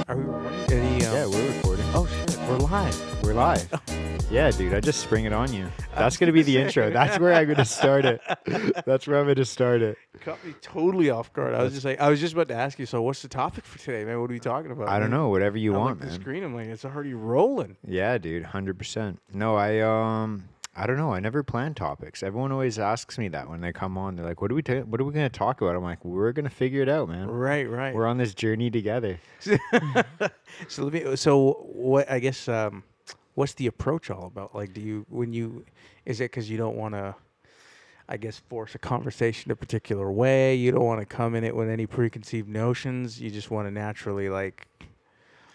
Are we recording? Yeah, we're recording. Oh shit, we're live. We're live. Yeah, dude, I just spring it on you. That's going to be the intro. That's where I'm going to start it. That's where I'm going to start it. Caught me totally off guard. I was just about to ask you. So, what's the topic for today, man? What are we talking about? I don't know. Whatever you I want, look at man. the screen. I'm like, it's already rolling. Yeah, dude, 100%. No, I don't know. I never plan topics. Everyone always asks me that when they come on. They're like, "What are we going to talk about?" I'm like, "We're going to figure it out, man. Right. We're on this journey together." So what? I guess. What's the approach all about? Like, is it because you don't want to, I guess, force a conversation a particular way? You don't want to come in it with any preconceived notions. You just want to naturally, like,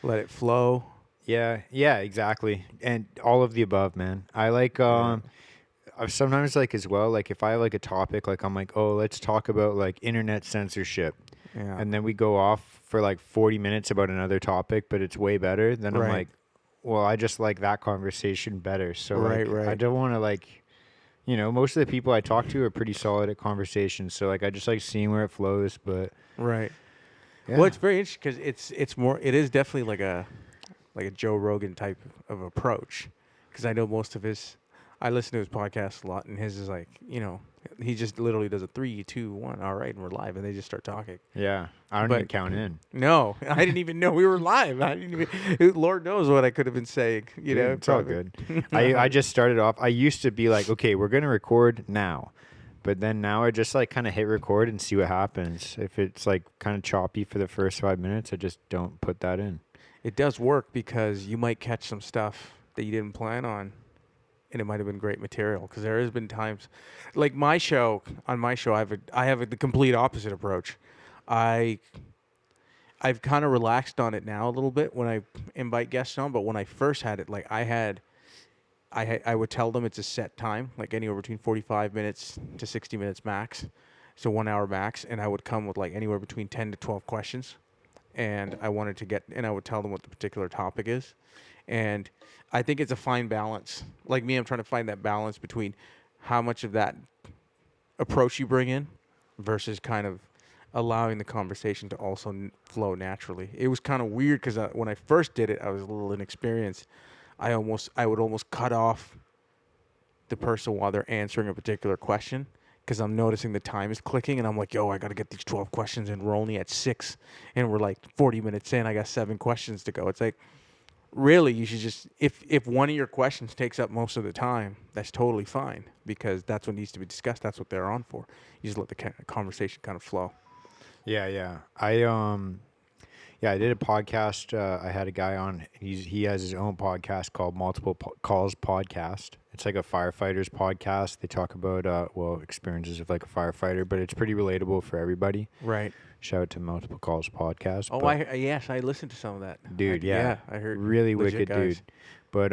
let it flow. Yeah, exactly. And all of the above, man. I like, I sometimes like as well, like if I have like a topic, like I'm like, oh, let's talk about like internet censorship. Yeah. And then we go off for like 40 minutes about another topic, but it's way better. Then I'm Right. like, well, I just like that conversation better. So Right. I don't want to like, most of the people I talk to are pretty solid at conversations. So like, I just like seeing where it flows, but. Right. Yeah. Well, it's very interesting because it is definitely like a Joe Rogan type of approach, because I know I listen to his podcast a lot, and his is like, he just literally does a 3, 2, 1, all right, and we're live, and they just start talking. Yeah. I don't even count in. No, I didn't even know we were live. Lord knows what I could have been saying, Dude, know. it's all good. I just started off. I used to be like, okay, we're going to record now. But then now I just like kind of hit record and see what happens. If it's like kind of choppy for the first 5 minutes, I just don't put that in. It does work because you might catch some stuff that you didn't plan on, and it might have been great material. Because there has been times, like on my show, I have the complete opposite approach. I've kind of relaxed on it now a little bit when I invite guests on, but when I first had it, like I would tell them it's a set time, like anywhere between 45 minutes to 60 minutes max, so 1 hour max, and I would come with like anywhere between 10 to 12 questions. And I would tell them what the particular topic is. And I think it's a fine balance. Like me, I'm trying to find that balance between how much of that approach you bring in versus kind of allowing the conversation to also flow naturally. It was kind of weird because when I first did it, I was a little inexperienced. I would almost cut off the person while they're answering a particular question, because I'm noticing the time is clicking, and I'm like, yo, I got to get these 12 questions in. We're only at 6, and we're like 40 minutes in. I got 7 questions to go. It's like, really, you should just, if one of your questions takes up most of the time, that's totally fine, because that's what needs to be discussed. That's what they're on for. You just let the conversation kind of flow. Yeah. I did a podcast. I had a guy on. He has his own podcast called Multiple Calls Podcast. It's like a firefighter's podcast. They talk about experiences of like a firefighter, but it's pretty relatable for everybody. Right. Shout out to Multiple Calls Podcast. Oh, I listened to some of that. Dude, yeah, I heard. Really wicked guys. dude. But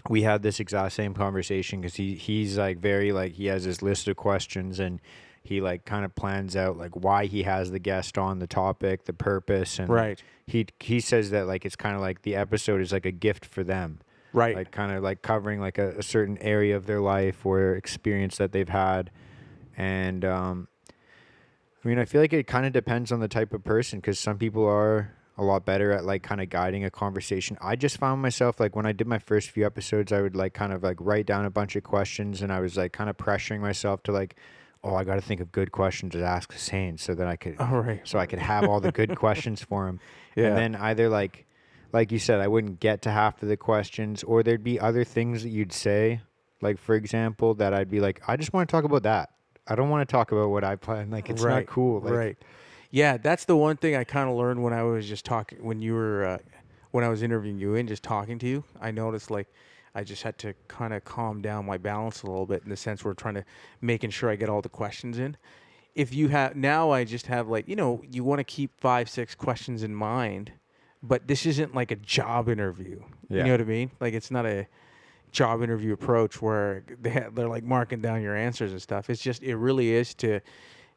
we had this exact same conversation because he's like very like he has this list of questions, and he like kind of plans out like why he has the guest on, the topic, the purpose, and right. He says that like it's kind of like the episode is like a gift for them. Right. Like kind of like covering like a certain area of their life or experience that they've had. And I feel like it kind of depends on the type of person, because some people are a lot better at like kind of guiding a conversation. I just found myself like when I did my first few episodes, I would like kind of like write down a bunch of questions, and I was like kind of pressuring myself to like, oh, I got to think of good questions to ask Hussain so that I could, so I could have all the good questions for him. Yeah. And then either like you said, I wouldn't get to half of the questions, or there'd be other things that you'd say. Like, for example, that I'd be like, I just want to talk about that. I don't want to talk about what I plan. Like, it's not cool. Like, right. Yeah, that's the one thing I kind of learned when I was just talking, when I was interviewing you and just talking to you. I noticed like I just had to kind of calm down my balance a little bit, in the sense we're trying to making sure I get all the questions in. If you have now, I just have like, you want to keep 5, 6 questions in mind, but this isn't like a job interview. Yeah. You know what I mean? Like, it's not a job interview approach where they're like marking down your answers and stuff. It's just, it really is to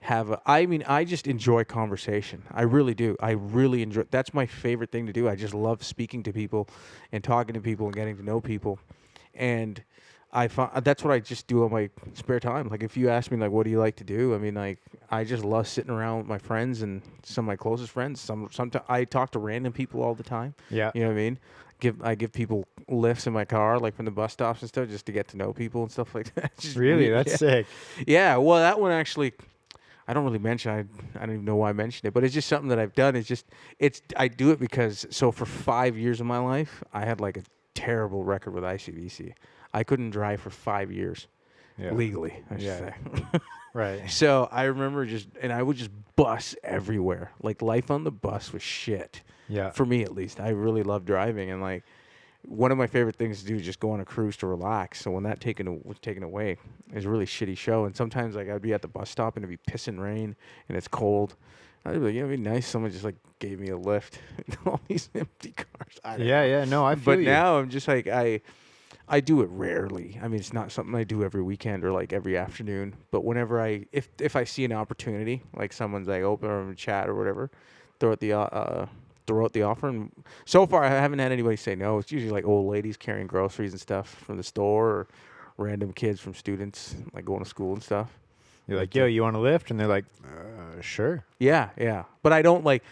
have I just enjoy conversation. I really do. I really enjoy, that's my favorite thing to do. I just love speaking to people and talking to people and getting to know people. And that's what I just do on my spare time. Like if you ask me like what do you like to do, I mean like I just love sitting around with my friends and some of my closest friends. Sometimes I talk to random people all the time. Yeah. You know what I mean? I give people lifts in my car, like from the bus stops and stuff, just to get to know people and stuff like that. It's just Really? weird. That's Yeah. sick. Yeah. Well, that one actually, I don't really mention. I don't even know why I mentioned it, but it's just something that I've done. I do it because for 5 years of my life, I had like a terrible record with ICBC. I couldn't drive for 5 years Yeah. legally, I should Yeah. say. Right. So I remember I would just bus everywhere. Like life on the bus was shit. Yeah. For me at least. I really love driving, and like one of my favorite things to do is just go on a cruise to relax. So when that was taken away, it was a really shitty show. And sometimes like I'd be at the bus stop and it'd be pissing rain and it's cold. I'd be like, it'd be nice. Someone just like gave me a lift. All these empty cars. I don't know. Yeah. No, I feel But you. now I'm just like I do it rarely. I mean, it's not something I do every weekend or like every afternoon. But whenever if I see an opportunity, like someone's like open or chat or whatever, throw out the offer. And so far, I haven't had anybody say no. It's usually like old ladies carrying groceries and stuff from the store, or random kids from students like going to school and stuff. You're like, yo, you want to lift? And they're like, sure. Yeah. But I don't like.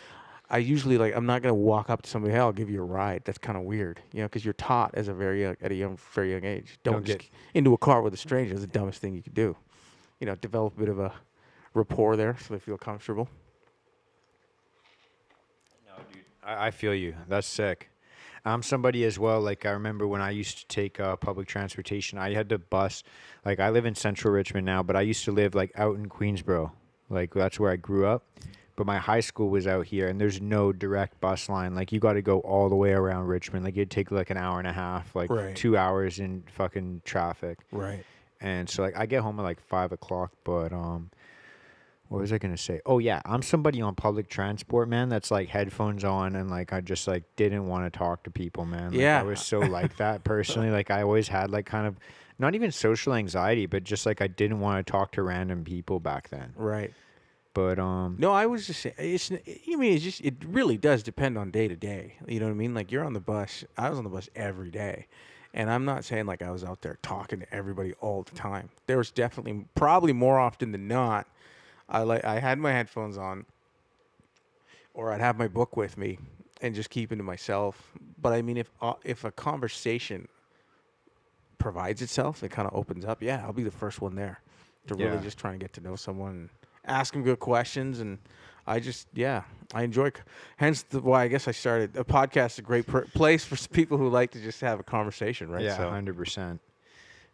I usually like. I'm not gonna walk up to somebody. Hey, I'll give you a ride. That's kind of weird, because you're taught at a very young age. Don't get- just into a car with a stranger. It's the dumbest thing you could do. Develop a bit of a rapport there so they feel comfortable. No, dude. I feel you. That's sick. I'm somebody as well. Like I remember when I used to take public transportation, I had to bus. Like I live in central Richmond now, but I used to live like out in Queensboro. Like that's where I grew up. But my high school was out here, and there's no direct bus line. Like you got to go all the way around Richmond. Like it'd take like an hour and a half, like Right. 2 hours in fucking traffic. Right. And so like I get home at like 5 o'clock. But what was I gonna say? Oh yeah, I'm somebody on public transport, man. That's like headphones on, and like I just like didn't want to talk to people, man. Like, Yeah. I was so like that personally. Like I always had like kind of not even social anxiety, but just like I didn't want to talk to random people back then. Right. But No, I was just saying. It really does depend on day to day. You know what I mean? Like you're on the bus. I was on the bus every day, and I'm not saying like I was out there talking to everybody all the time. There was definitely, probably more often than not, I had my headphones on, or I'd have my book with me, and just keeping to myself. But I mean, if a conversation provides itself, it kind of opens up. Yeah, I'll be the first one there to really Yeah. just try and get to know someone. And ask them good questions, and I enjoy. Hence why I guess I started a podcast. A great place for people who like to just have a conversation, right? yeah, So 100%.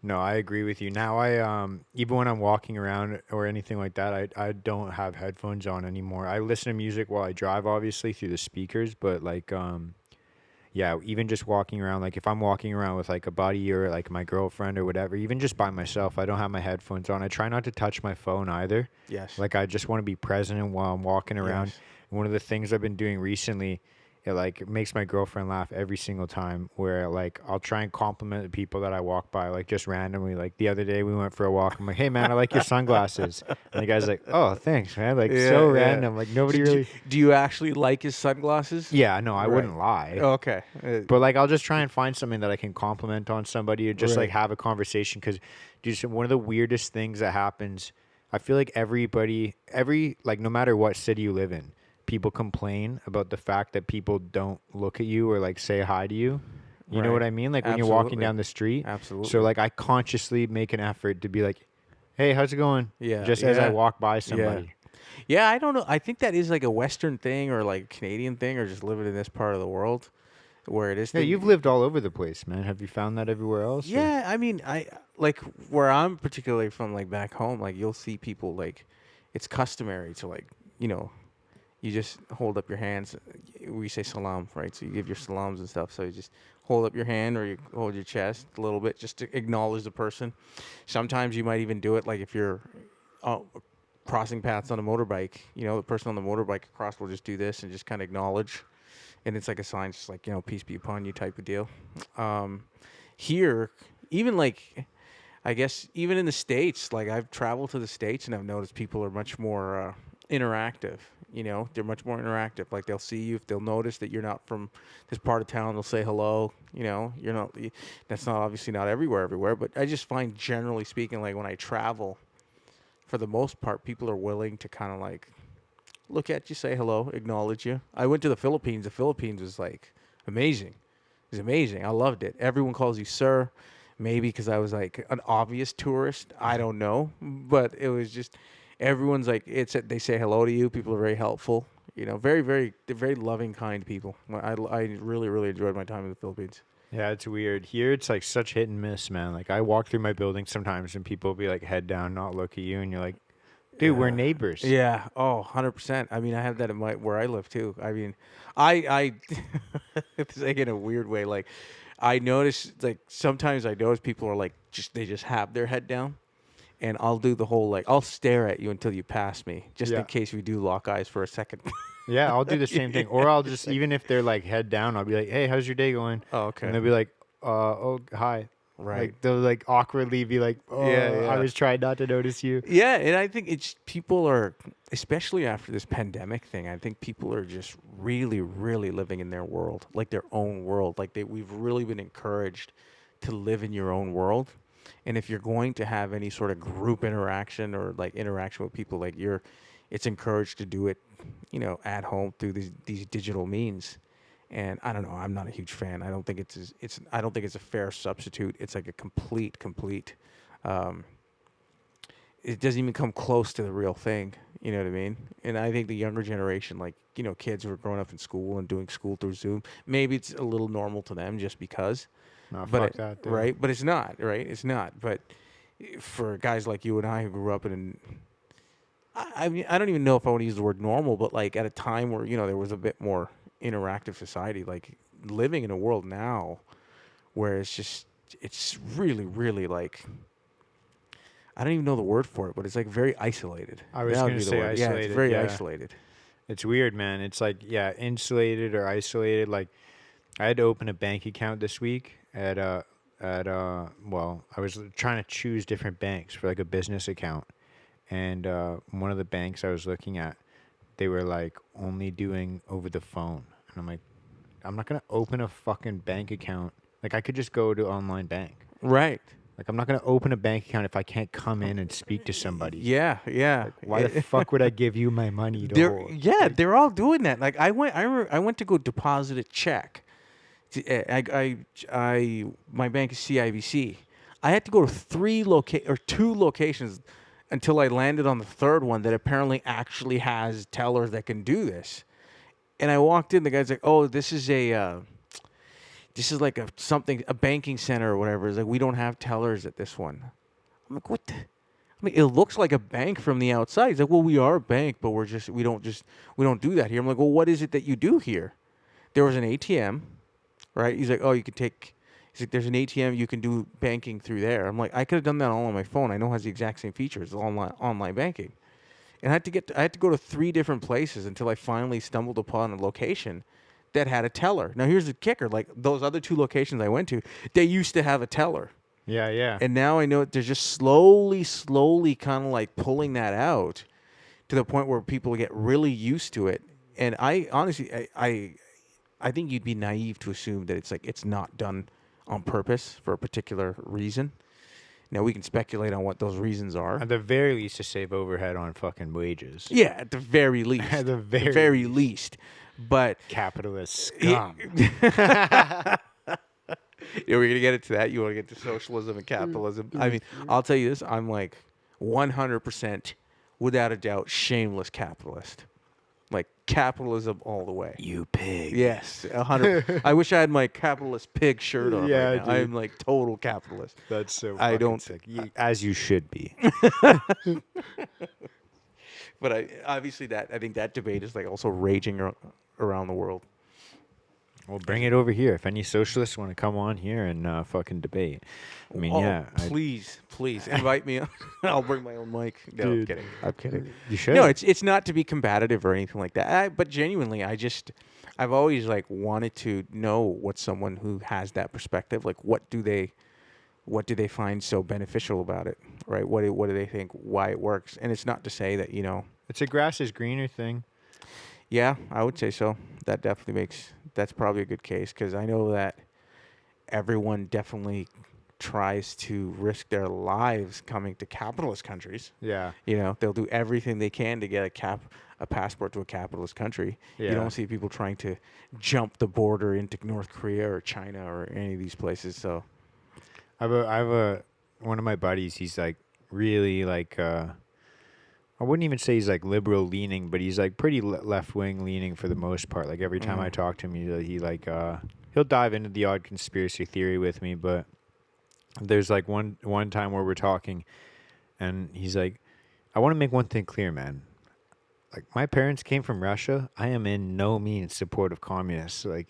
No, I agree with you. Now I even when I'm walking around or anything like that, I don't have headphones on anymore. I listen to music while I drive, obviously through the speakers, but like yeah, even just walking around, like if I'm walking around with like a buddy or like my girlfriend or whatever, even just by myself, I don't have my headphones on. I try not to touch my phone either. yes, Like I just want to be present while I'm walking around. Yes. One of the things I've been doing recently, it makes my girlfriend laugh every single time, where like I'll try and compliment the people that I walk by, like just randomly. Like the other day we went for a walk. I'm like, hey man, I like your sunglasses. And the guy's like, oh, thanks, man. Like Yeah, so yeah. random. Like nobody really. Do you actually like his sunglasses? Yeah, no, I Right. wouldn't lie. Okay. But like I'll just try and find something that I can compliment on somebody or just like Right. have a conversation, because dude, one of the weirdest things that happens, I feel like like no matter what city you live in, people complain about the fact that people don't look at you or like say hi to you. You know Right. what I mean? Like when you're walking Absolutely. down the street. Absolutely. So like I consciously make an effort to be like, hey, how's it going? Yeah, Just as I yeah. walk by somebody. Yeah, I don't know. I think that is like a Western thing or like a Canadian thing or just living in this part of the world where it is. Yeah, thing- you've lived all over the place, man. Have you found that everywhere else? or- Yeah, I mean, I like where I'm particularly from, like back home. Like you'll see people like it's customary to like you just hold up your hands. We say salam, right? So you give your salams and stuff. So you just hold up your hand or you hold your chest a little bit just to acknowledge the person. Sometimes you might even do it like if you're crossing paths on a motorbike. The person on the motorbike across will just do this and just kind of acknowledge. And it's like a sign, just like, peace be upon you type of deal. Here, even like, I guess, even in the States, like I've traveled to the States and I've noticed people are much more interactive. You know, they're much more interactive. Like they'll see you, if they'll notice that you're not from this part of town, they'll say hello. You know, you're not. That's not obviously not everywhere, but I just find generally speaking, like when I travel, for the most part, people are willing to kind of like look at you, say hello, acknowledge you. I went to the Philippines. The Philippines was like amazing. It was amazing. I loved it. Everyone calls you sir. Maybe because I was like an obvious tourist. I don't know, but it was just everyone's like they say hello to you. People are very helpful. You know, they're very loving, kind people. I really really enjoyed my time in the Philippines. Yeah, it's weird. Here, it's like such hit and miss, man. Like I walk through my building sometimes, and people will be like head down, not look at you, and you're like, dude, we're neighbors. Yeah. Oh, 100%. I mean, I have that in where I live too. I mean, I it's like in a weird way. Like, I notice like sometimes I notice people are like they just have their head down, and I'll do the whole like I'll stare at you until you pass me, just in case we do lock eyes for a second. Yeah, I'll do the same thing. Or I'll just, even if they're like head down, I'll be like, hey, how's your day going? Oh, okay. And they'll be like, oh, hi. Right. Like they'll like awkwardly be like, oh, Yeah. I was trying not to notice you. Yeah, and I think it's people are, especially after this pandemic thing, I think people are just really, really living in their world, like their own world. Like we've really been encouraged to live in your own world. And if you're going to have any sort of group interaction or like interaction with people, like it's encouraged to do it, you know, at home through these digital means. And I don't know, I'm not a huge fan. I don't think I don't think it's a fair substitute. It's like a complete it doesn't even come close to the real thing. You know what I mean? And I think the younger generation, like, you know, kids who are growing up in school and doing school through Zoom, maybe it's a little normal to them just because. No, But fuck that, dude. right? But it's not, right? It's not. But for guys like you and I who grew up in, I mean, I don't even know if I want to use the word normal, but like at a time where, you know, there was a bit more interactive society, like living in a world now where it's really, really like, I don't even know the word for it, but it's like very isolated. I was going to say isolated. Yeah, it's very isolated. It's weird, man. It's like, yeah, insulated or isolated. Like I had to open a bank account this week well, I was trying to choose different banks for like a business account. And one of the banks I was looking at, they were like only doing over the phone. And I'm like, I'm not going to open a fucking bank account. Like I could just go to online bank. Right. Like I'm not going to open a bank account if I can't come in and speak to somebody. Yeah, yeah. Like, why the fuck would I give you my money to hold? Yeah, they're all doing that. Like I went to go deposit a check. My bank is CIBC. I had to go to two locations until I landed on the third one that apparently actually has tellers that can do this. And I walked in, the guy's like, "Oh, this is like a banking center or whatever." It's like, "We don't have tellers at this one." I'm like, "What?" I mean, it looks like a bank from the outside. He's like, "Well, we are a bank, but we don't do that here." I'm like, "Well, what is it that you do here?" There was an ATM, right? He's like, "Oh, you could take." He's like, "There's an ATM, you can do banking through there." I'm like, "I could have done that all on my phone. I know it has the exact same features, online banking." And I had to go to 3 different places until I finally stumbled upon a location that had a teller. Now here's the kicker: like those other 2 locations I went to, they used to have a teller. Yeah, yeah. And now I know they're just slowly kind of like pulling that out to the point where people get really used to it. And I honestly, I think you'd be naive to assume that it's not done on purpose for a particular reason. Now we can speculate on what those reasons are. At the very least, to save overhead on fucking wages. Yeah, at the very least. At the very least. But capitalist scum. Yeah, we're gonna get into that. You want to get to socialism and capitalism? I mean, I'll tell you this: I'm like 100%, without a doubt, shameless capitalist. Like capitalism all the way. You pig. Yes, 100. I wish I had my capitalist pig shirt on. Yeah, right now. dude. I'm like total capitalist. That's so. I don't. Sick. As you should be. But I think that debate is like also raging around the world. Well, bring it over here. If any socialists want to come on here and fucking debate, I mean, please invite me. I'll bring my own mic. No, Dude. I'm kidding. You should. No, it's not to be combative or anything like that. But genuinely, I've always like wanted to know what someone who has that perspective, like what do they find so beneficial about it, right? What do they think? Why it works? And it's not to say that It's a grass is greener thing. Yeah, I would say so. That definitely makes that's probably a good case because I know that everyone definitely tries to risk their lives coming to capitalist countries. Yeah. You know, they'll do everything they can to get a passport to a capitalist country. You Yeah. don't see people trying to jump the border into North Korea or China or any of these places. So, I have a one of my buddies. He's like really like I wouldn't even say he's like liberal leaning, but he's like pretty left wing leaning for the most part. Like every time I talk to him, he like he'll dive into the odd conspiracy theory with me. But there's like one time where we're talking, and he's like, "I want to make one thing clear, man. Like my parents came from Russia. I am in no means support of communists. Like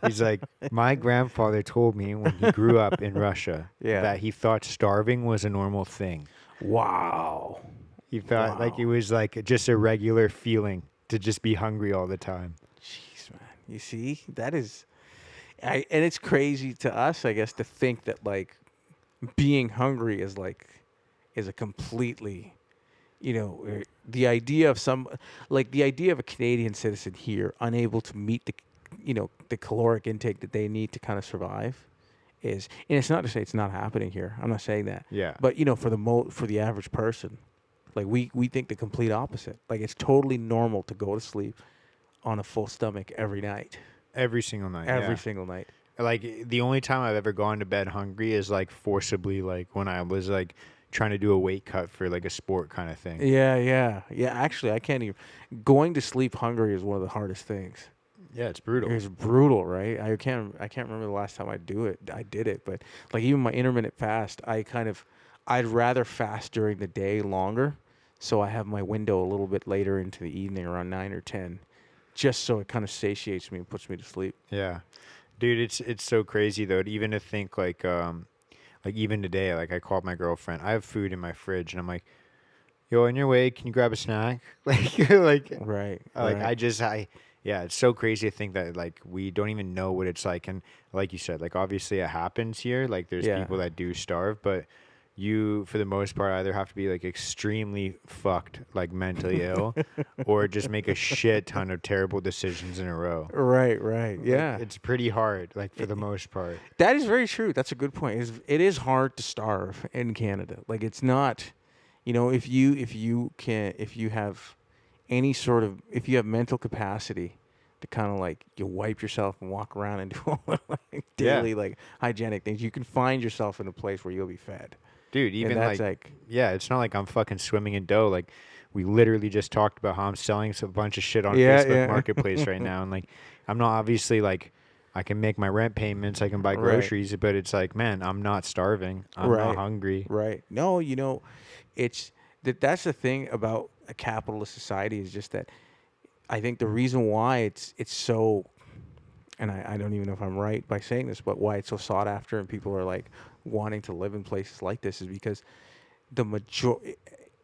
he's like, my grandfather told me when he grew up in Russia yeah. that he thought starving was a normal thing. Wow. He felt like it Wow. was like just a regular feeling to just be hungry all the time. Jeez, man. You see, that is, and it's crazy to us, I guess, to think that like being hungry is a completely, the idea of the idea of a Canadian citizen here unable to meet the caloric intake that they need to kind of survive is, and it's not to say it's not happening here. I'm not saying that, Yeah. but for the average person, like we think the complete opposite. Like it's totally normal to go to sleep on a full stomach every night, Every single night. every Yeah. single night. Like the only time I've ever gone to bed hungry is like forcibly, like when I was like trying to do a weight cut for like a sport kind of thing. Yeah, yeah, yeah. Actually, I can't even. Going to sleep hungry is one of the hardest things. Yeah, it's brutal. It's brutal, right? I can't remember the last time I did it, but like even my intermittent fast, I'd rather fast during the day longer, so I have my window a little bit later into the evening around 9 or 10, just so it kind of satiates me and puts me to sleep. Yeah. Dude, it's so crazy though, even to think like even today, like I called my girlfriend. I have food in my fridge and I'm like, "Yo, on your way, can you grab a snack?" Right, like right. I yeah, it's so crazy to think that like we don't even know what it's like. And like you said, like obviously it happens here. Like there's Yeah. people that do starve, but you for the most part either have to be like extremely fucked, like mentally ill, or just make a shit ton of terrible decisions in a row. Right, right. Like Yeah. it's pretty hard, like for the most part. That is very true. That's a good point. It is hard to starve in Canada. Like it's not, if you have any sort of if you have mental capacity to kind of like you wipe yourself and walk around and do all the like Yeah. daily like hygienic things, you can find yourself in a place where you'll be fed. Dude, And even that's like yeah, it's not like I'm fucking swimming in dough. Like we literally just talked about how I'm selling a bunch of shit on yeah, Facebook yeah. Marketplace right now, and like I'm not obviously like I can make my rent payments, I can buy Right. groceries, but it's like, man, I'm not starving. I'm not Right. hungry. Right. No, it's that's the thing about a capitalist society is just that I think the reason why it's so, and I don't even know if I'm right by saying this, but why it's so sought after and people are like wanting to live in places like this is because the major,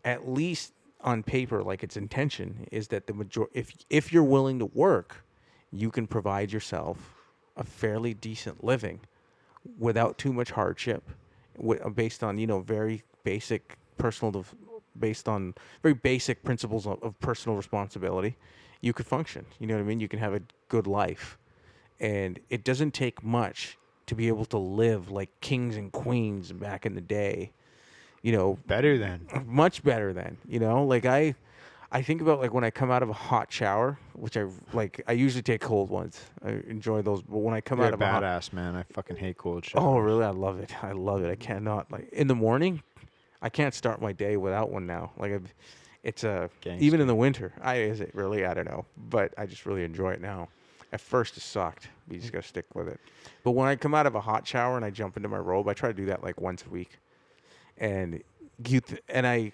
at least on paper, like its intention is that the major, if you're willing to work, you can provide yourself a fairly decent living without too much hardship, based on very basic based on very basic principles of personal responsibility. You could function. You know what I mean? You can have a good life, and it doesn't take much to be able to live like kings and queens back in the day. Better than. Much better than like I think about like when I come out of a hot shower, which I usually take cold ones. I enjoy those, but when I come You're out a of a hot, badass, man. I fucking hate cold showers. oh really, I love it. I love it. I cannot like in the morning. I can't start my day without one now. Like it's even in the winter. Is it really? I don't know, but I just really enjoy it now. At first it sucked. You just gotta stick with it. But when I come out of a hot shower and I jump into my robe, I try to do that like once a week. And I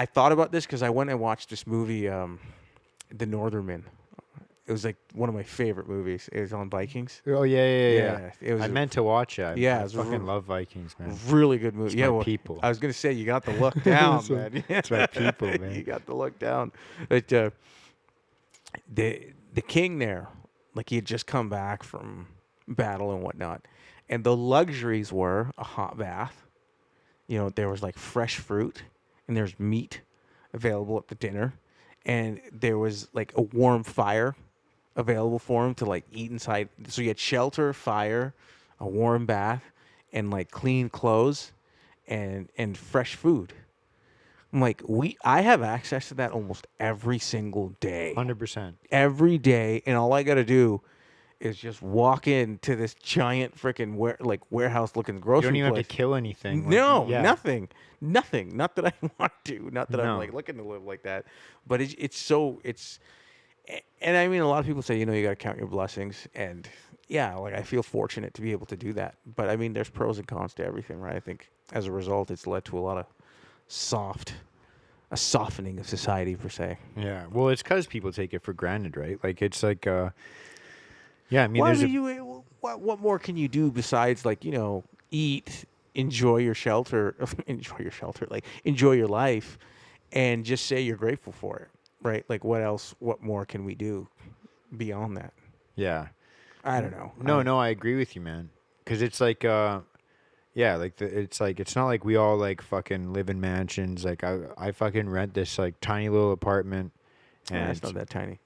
thought about this because I went and watched this movie, The Northern. It was like one of my favorite movies. It was on Vikings. Oh yeah. It was I meant to watch it. yeah, I it was fucking love Vikings, man. really good movie. It's Yeah, my well, people. I was gonna say you got the look down, It's my- man. it's my people, You man. got the look down. But the king there, like he had just come back from battle and whatnot, and the luxuries were a hot bath. There was like fresh fruit, and there's meat available at the dinner, and there was like a warm fire available for him to like eat inside. So you had shelter, fire, a warm bath, and like clean clothes, and fresh food. I'm like, I have access to that almost every single day. 100%. Every day, and all I got to do is just walk into this giant freaking warehouse looking You grocery don't even place. have to kill anything. No, yeah. nothing. Not that I want to. Not that I'm No. like looking to live like that. But and I mean, a lot of people say, you got to count your blessings, and yeah, like I feel fortunate to be able to do that. But I mean, there's pros and cons to everything, right? I think as a result, it's led to a lot of a softening of society per se. Yeah. Well, it's because people take it for granted, right? Like it's like, yeah. I mean, What more can you do besides like eat, enjoy your shelter, like enjoy your life, and just say you're grateful for it, right? Like what else? What more can we do beyond that? yeah. I don't know. No, I agree with you, man. Because it's like, yeah, like it's not like we all like fucking live in mansions. Like I fucking rent this like tiny little apartment, and It's not that tiny.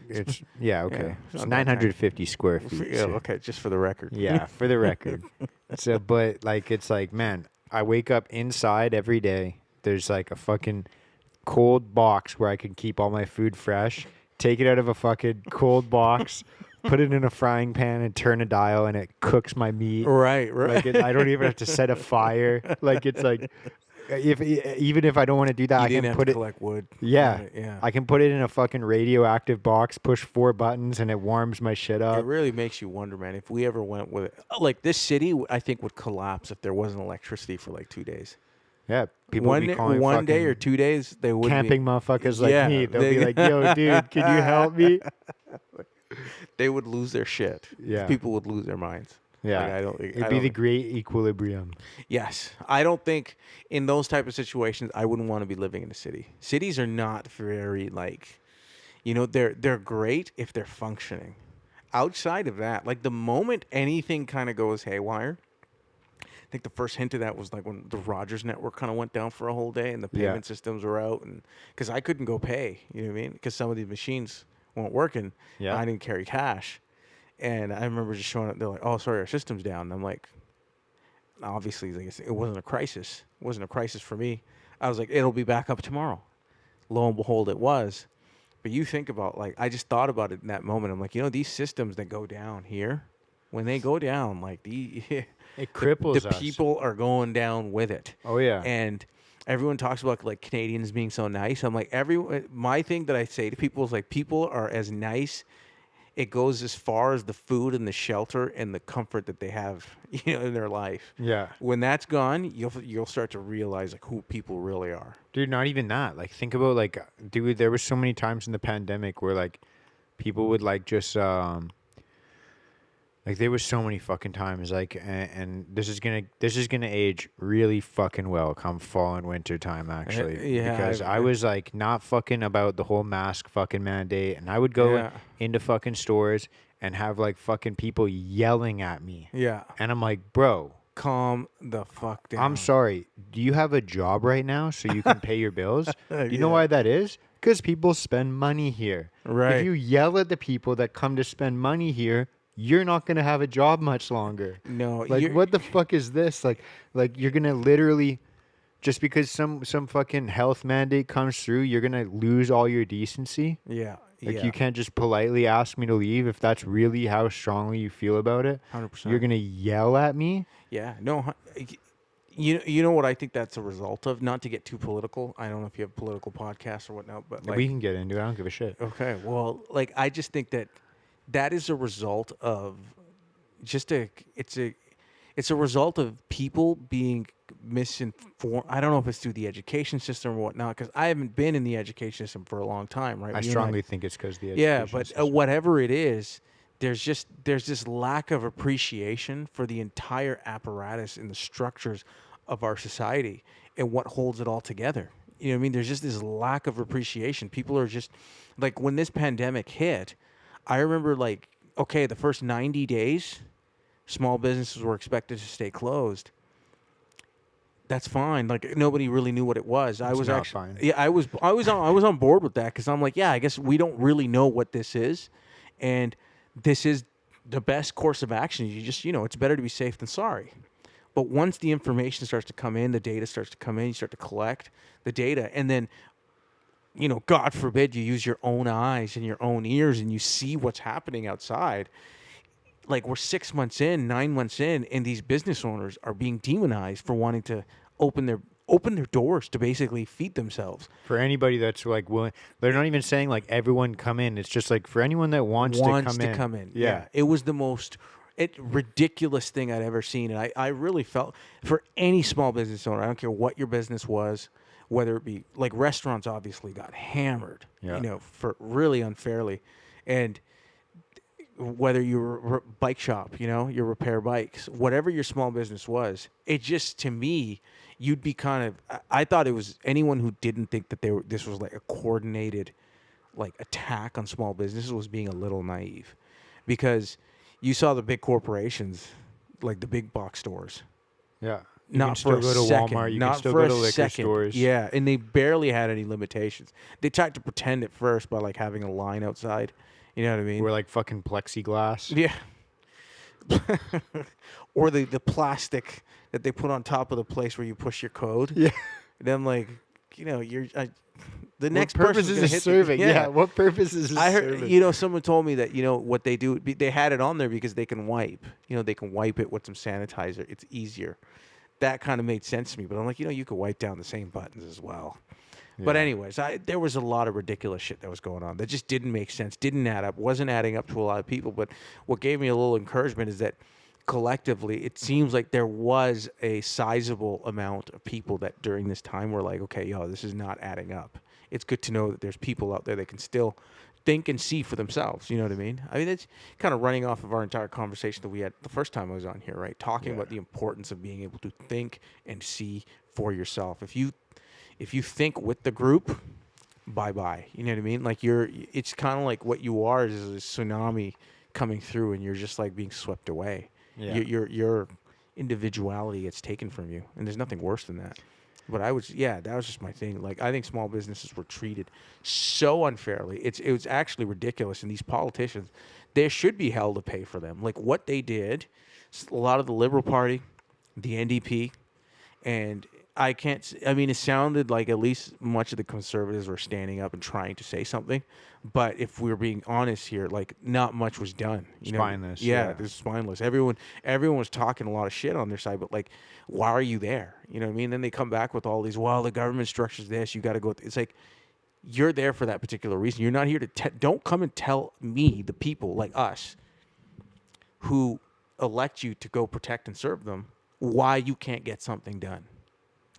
it's yeah, okay. Yeah, it's It's not that tiny. 950 square feet. Yeah, so- okay, just for the record. Yeah, for the record. So, but like, it's like, man, I wake up inside every day. There's like a fucking cold box where I can keep all my food fresh. Take it out of a fucking cold box, put it in a frying pan, and turn a dial, and it cooks my meat. Right. Like, I don't even have to set a fire. Like, it's like, even if I don't want to do that, You I didn't can have put to it. collect wood. Yeah, Right, yeah. I can put it in a fucking radioactive box, push 4 buttons, and it warms my shit It up. really makes you wonder, man. If we ever went with it, like this city, I think would collapse if there wasn't electricity for like 2 days. Yeah, people would be calling one day fucking or 2 days, they would camping motherfuckers like Yeah, me. They'll they- be like, "Yo, dude, can you help me?" They would lose their shit. Yeah. People would lose their minds. Yeah, Like, I don't. it'd I be don't- the great equilibrium. Yes, I don't think in those type of situations I wouldn't want to be living in a city. Cities are not very like, they're great if they're functioning. Outside of that, like the moment anything kind of goes haywire, I think the first hint of that was like when the Rogers network kind of went down for a whole day and the Yeah. payment systems were out, and because I couldn't go pay, you know what I mean? Because some of these machines weren't working. Yeah. I didn't carry cash, and I remember just showing up. They're like, "Oh, sorry, our system's down." And I'm like, obviously, like, it wasn't a crisis. It wasn't a crisis for me. I was like, "It'll be back up tomorrow." Lo and behold, it was. But you think about, like, I just thought about it in that moment. I'm like, these systems that go down here, when they go down, like It cripples the us. people are going down with it. Oh yeah. And everyone talks about like Canadians being so nice. I'm like, my thing that I say to people is like, people are as nice. It goes as far as the food and the shelter and the comfort that they have, in their life. Yeah. When that's gone, you'll start to realize like who people really are. Dude, not even that. Like, think about like, dude, there was so many times in the pandemic where like people would like just like there was so many fucking times like, and this is gonna age really fucking well come fall and winter time actually. yeah, because I was like not fucking about the whole mask fucking mandate, and I would go Yeah. into fucking stores and have like fucking people yelling at me, Yeah. and I'm like, bro, Calm the fuck down. I'm sorry. Do you have a job right now so you can pay your bills? Do you know Yeah. why that is? Because people spend money here. Right. If you yell at the people that come to spend money here, you're not going to have a job much longer. No. Like, what the fuck is this? Like you're going to literally, just because some fucking health mandate comes through, you're going to lose all your decency? Yeah. Like, yeah. you can't just politely ask me to leave if that's really how strongly you feel about it. 100%. You're going to yell at me? Yeah, no, you know what I think that's a result of. Not to get too political. I don't know if you have political podcasts or whatnot, but like, we can get into it. I don't give a shit. okay, well, like I just think that is a result of it's a result of people being misinformed. I don't know if it's through the education system or whatnot, because I haven't been in the education system for a long time, right? I You and strongly think it's because the yeah, education but system. whatever it is, there's this lack of appreciation for the entire apparatus and the structures of our society and what holds it all together. You know what I mean? There's just this lack of appreciation. People are just like, when this pandemic hit, I remember like, okay, the first 90 days, small businesses were expected to stay closed. that's fine. Like nobody really knew what it was. I It's was not actually, fine. yeah, I was on board with that because I'm like, yeah, I guess we don't really know what this is, and this is the best course of action. You just, it's better to be safe than sorry. But once the information starts to come in, the data starts to come in, you start to collect the data, and then, God forbid you use your own eyes and your own ears and you see what's happening outside. Like we're 6 months in, 9 months in, and these business owners are being demonized for wanting to open their doors to basically feed themselves. For anybody that's like willing, they're not even saying like everyone come in. It's just like for anyone that wants to come in. Yeah. It was the most ridiculous thing I'd ever seen. And I really felt for any small business owner, I don't care what your business was, whether it be like restaurants obviously got hammered, Yeah. for really unfairly. And whether you're a bike shop, you repair bikes, whatever your small business was, it just, to me, you'd be kind of, I thought it was anyone who didn't think that this was like a coordinated like attack on small businesses was being a little naive, because you saw the big corporations, like the big box stores, Yeah. You not can for still a go to second, Walmart. You not can still for go a to liquor second. stores. Yeah, and they barely had any limitations. They tried to pretend at first by like having a line outside. You know what I mean? We're like fucking plexiglass. Yeah. Or the plastic that they put on top of the place where you push your code. Yeah. And then like, you're the What next purpose person's is gonna it hit serving? Yeah. What purpose is it I heard, serving? someone told me that, what they do, they had it on there because they can wipe. They can wipe it with some sanitizer. It's easier. That kind of made sense to me. But I'm like, you could wipe down the same buttons as well. But Yeah. anyways, there was a lot of ridiculous shit that was going on that just didn't make sense, didn't add up, wasn't adding up to a lot of people. But what gave me a little encouragement is that collectively, it seems like there was a sizable amount of people that during this time were like, okay, this is not adding up. It's good to know that there's people out there that can still think and see for themselves. You know what I mean? I mean, it's kind of running off of our entire conversation that we had the first time I was on here, right? Talking about the importance of being able to think and see for yourself. If you think with the group, bye-bye. You know what I mean? Like it's kind of like what you are is a tsunami coming through and you're just like being swept away. Yeah. Your individuality gets taken from you, and there's nothing worse than that. But that was just my thing. Like, I think small businesses were treated so unfairly. It was actually ridiculous. And these politicians, they should be held to pay for them. Like what they did, a lot of the Liberal Party, the NDP, and it sounded like at least much of the Conservatives were standing up and trying to say something. But if we're being honest here, like not much was done. Spineless. Yeah, this is spineless. Everyone was talking a lot of shit on their side, but like, why are you there? You know what I mean? Then they come back with all these, well, the government structures this, you got to go. It's like, you're there for that particular reason. You're not here to, don't come and tell me, the people like us, who elect you to go protect and serve them, why you can't get something done.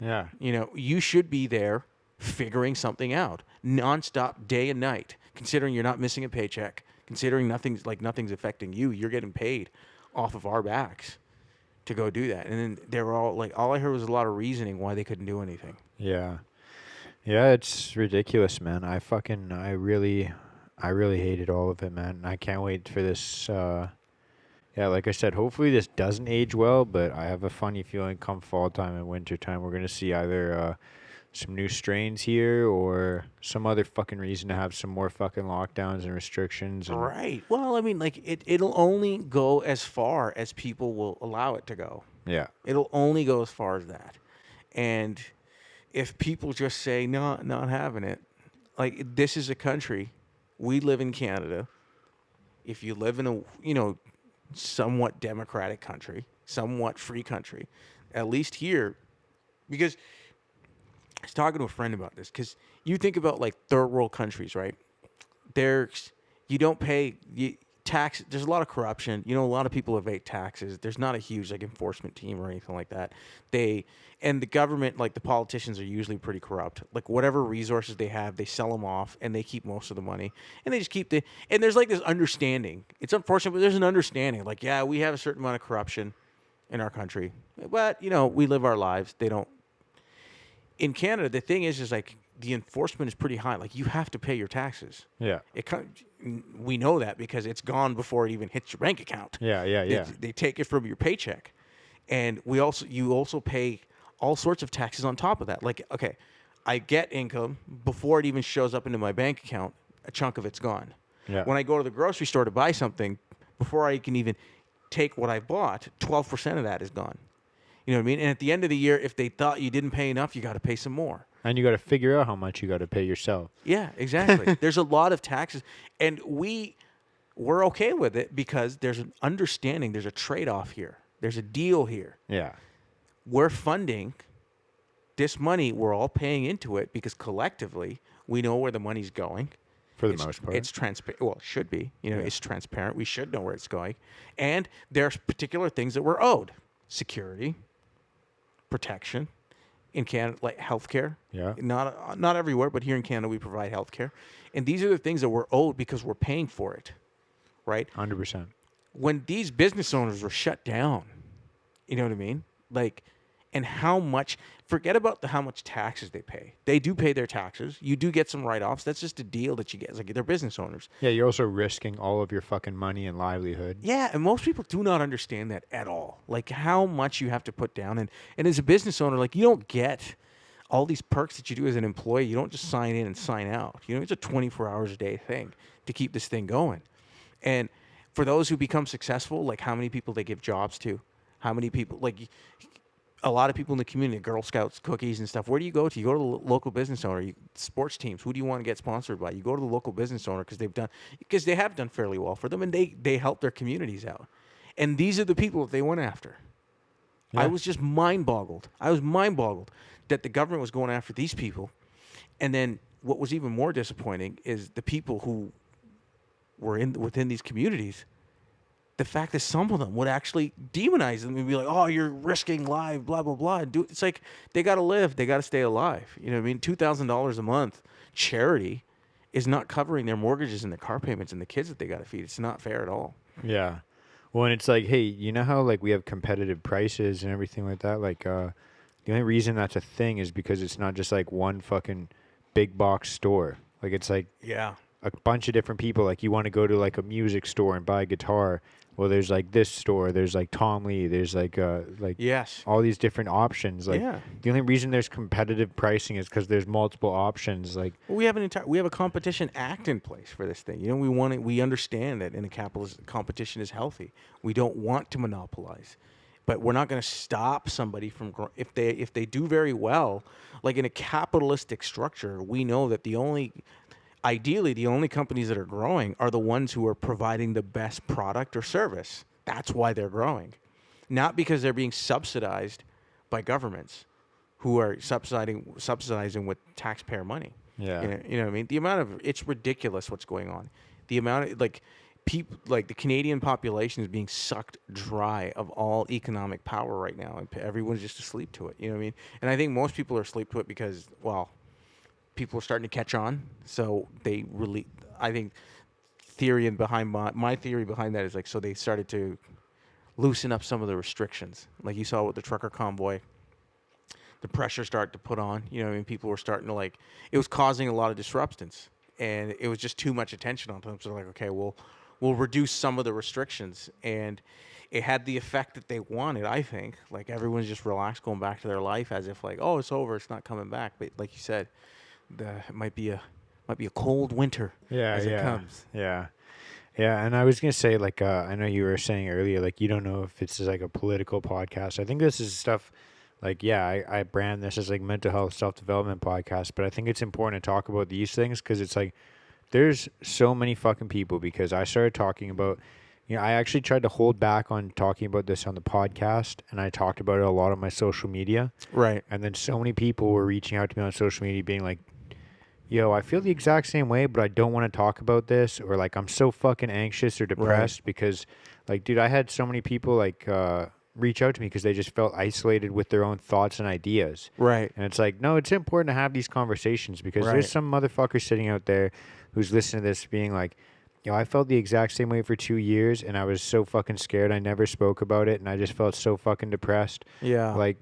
Yeah. You should be there figuring something out nonstop, day and night, considering you're not missing a paycheck, considering nothing's affecting you. You're getting paid off of our backs to go do that. And then they were all like, all I heard was a lot of reasoning why they couldn't do anything. Yeah. Yeah, it's ridiculous, man. I really hated all of it, man. I can't wait for this. Like I said, hopefully this doesn't age well, but I have a funny feeling come fall time and winter time, we're going to see either some new strains here or some other fucking reason to have some more fucking lockdowns and restrictions. And Right. Well, I mean, like, it'll only go as far as people will allow it to go. Yeah. It'll only go as far as that. And if people just say, no, not having it, like, this is a country. We live in Canada. If you live in a, somewhat democratic country, somewhat free country, at least here, because I was talking to a friend about this, because you think about like third world countries, right? You don't pay tax. There's a lot of corruption. A lot of people evade taxes. There's not a huge like enforcement team or anything like that. And the government, like the politicians, are usually pretty corrupt. Like whatever resources they have, they sell them off, and they keep most of the money, and they just keep and there's like this understanding. It's unfortunate, but there's an understanding. Like, yeah, we have a certain amount of corruption in our country, but we live our lives. They don't. In Canada, the thing is like the enforcement is pretty high. Like, you have to pay your taxes. Yeah. We know that because it's gone before it even hits your bank account. Yeah. They take it from your paycheck, and you also pay all sorts of taxes on top of that. Like, okay, I get income before it even shows up into my bank account. A chunk of it's gone. Yeah. When I go to the grocery store to buy something, before I can even take what I bought, 12% of that is gone. You know what I mean? And at the end of the year, if they thought you didn't pay enough, you got to pay some more. And you got to figure out how much you got to pay yourself. Yeah, exactly. There's a lot of taxes, and we're okay with it because there's an understanding. There's a trade-off here. There's a deal here. Yeah. We're funding this money. We're all paying into it because collectively we know where the money's going. For the most part. It's transparent. Well, it should be. You know, Yeah. it's transparent. We should know where it's going. And there's particular things that we're owed. Security, protection. In Canada, like healthcare. Yeah. Not everywhere, but here in Canada we provide healthcare. And these are the things that we're owed because we're paying for it. Right? 100%. When these business owners were shut down, you know what I mean? Like, and how much, forget about how much taxes they pay. They do pay their taxes. You do get some write-offs. That's just a deal that you get. It's like they're business owners. Yeah, you're also risking all of your fucking money and livelihood. Yeah, and most people do not understand that at all. Like how much you have to put down. And as a business owner, like you don't get all these perks that you do as an employee. You don't just sign in and sign out. You know, it's a 24 hours a day thing to keep this thing going. And for those who become successful, like how many people they give jobs to, how many people, like a lot of people in the community, Girl Scouts, cookies and stuff. Where do you go to? You go to the local business owner. Sports teams. Who do you want to get sponsored by? You go to the local business owner because they have done fairly well for them, and they help their communities out. And these are the people that they went after. Yeah. I was just mind-boggled. I was mind-boggled that the government was going after these people. And then what was even more disappointing is the people who were within these communities. The fact that some of them would actually demonize them and be like, "Oh, you're risking life, blah blah blah." It's like they got to live, they got to stay alive. You know what I mean? $2,000 a month charity is not covering their mortgages and their car payments and the kids that they got to feed. It's not fair at all. Yeah. Well, and it's like, hey, you know how like we have competitive prices and everything like that? Like the only reason that's a thing is because it's not just like one fucking big box store. Like it's like Yeah. a bunch of different people. Like you want to go to like a music store and buy a guitar. Well, there's like this store. There's like Tom Lee. There's like Yes. all these different options. Like Yeah. the only reason there's competitive pricing is because there's multiple options. Like Well, we have a competition act in place for this thing. You know, we understand that in a capitalist competition is healthy. We don't want to monopolize, but we're not going to stop somebody from if they do very well. Like in a capitalistic structure, we know that ideally, the only companies that are growing are the ones who are providing the best product or service. That's why they're growing. Not because they're being subsidized by governments who are subsidizing with taxpayer money. Yeah. You know what I mean? It's ridiculous what's going on. The amount of, people, like the Canadian population is being sucked dry of all economic power right now. And everyone's just asleep to it. You know what I mean? And I think most people are asleep to it because, well, people are starting to catch on, so they really. I think my theory behind that is like, so they started to loosen up some of the restrictions, like you saw with the trucker convoy. The pressure started to put on. You know, what I mean, people were starting to it was causing a lot of disruptions, and it was just too much attention on them. So they're like, okay, we'll reduce some of the restrictions, and it had the effect that they wanted. I think like everyone's just relaxed, going back to their life as if like, oh, it's over, it's not coming back. But like you said. It might be a cold winter as it comes. Yeah. And I was gonna say, like, I know you were saying earlier, like, you don't know if it's like a political podcast. I think this is stuff, like, yeah, I brand this as like mental health self-development podcast, but I think it's important to talk about these things because it's like there's so many fucking people. Because I started talking about, I actually tried to hold back on talking about this on the podcast, and I talked about it a lot on my social media. Right. And then so many people were reaching out to me on social media being like, yo, I feel the exact same way, but I don't want to talk about this, or like I'm so fucking anxious or depressed because, like, dude, I had so many people like reach out to me because they just felt isolated with their own thoughts and ideas. Right. And it's like, no, it's important to have these conversations because there's some motherfucker sitting out there who's listening to this being like, yo, I felt the exact same way for 2 years, and I was so fucking scared. I never spoke about it, and I just felt so fucking depressed. Yeah. Like,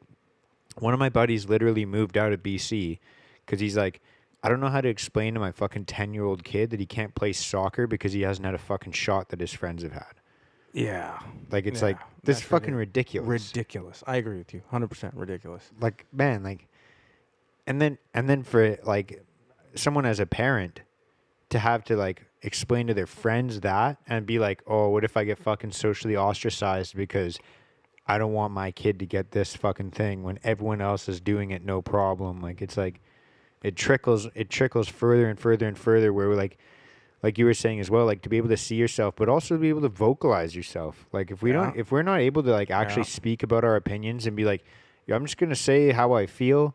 one of my buddies literally moved out of BC because he's like, I don't know how to explain to my fucking 10-year-old kid that he can't play soccer because he hasn't had a fucking shot that his friends have had. Yeah. Like it's Yeah. like this That's fucking ridiculous. Ridiculous. I agree with you. 100% ridiculous. Like man, like and then for like someone as a parent to have to like explain to their friends that and be like, "Oh, what if I get fucking socially ostracized because I don't want my kid to get this fucking thing when everyone else is doing it no problem." Like it's like it trickles further and further and further where we're like you were saying as well, like to be able to see yourself, but also to be able to vocalize yourself. Like if we're not able to like actually speak about our opinions and be like, "Yo, I'm just gonna say how I feel,"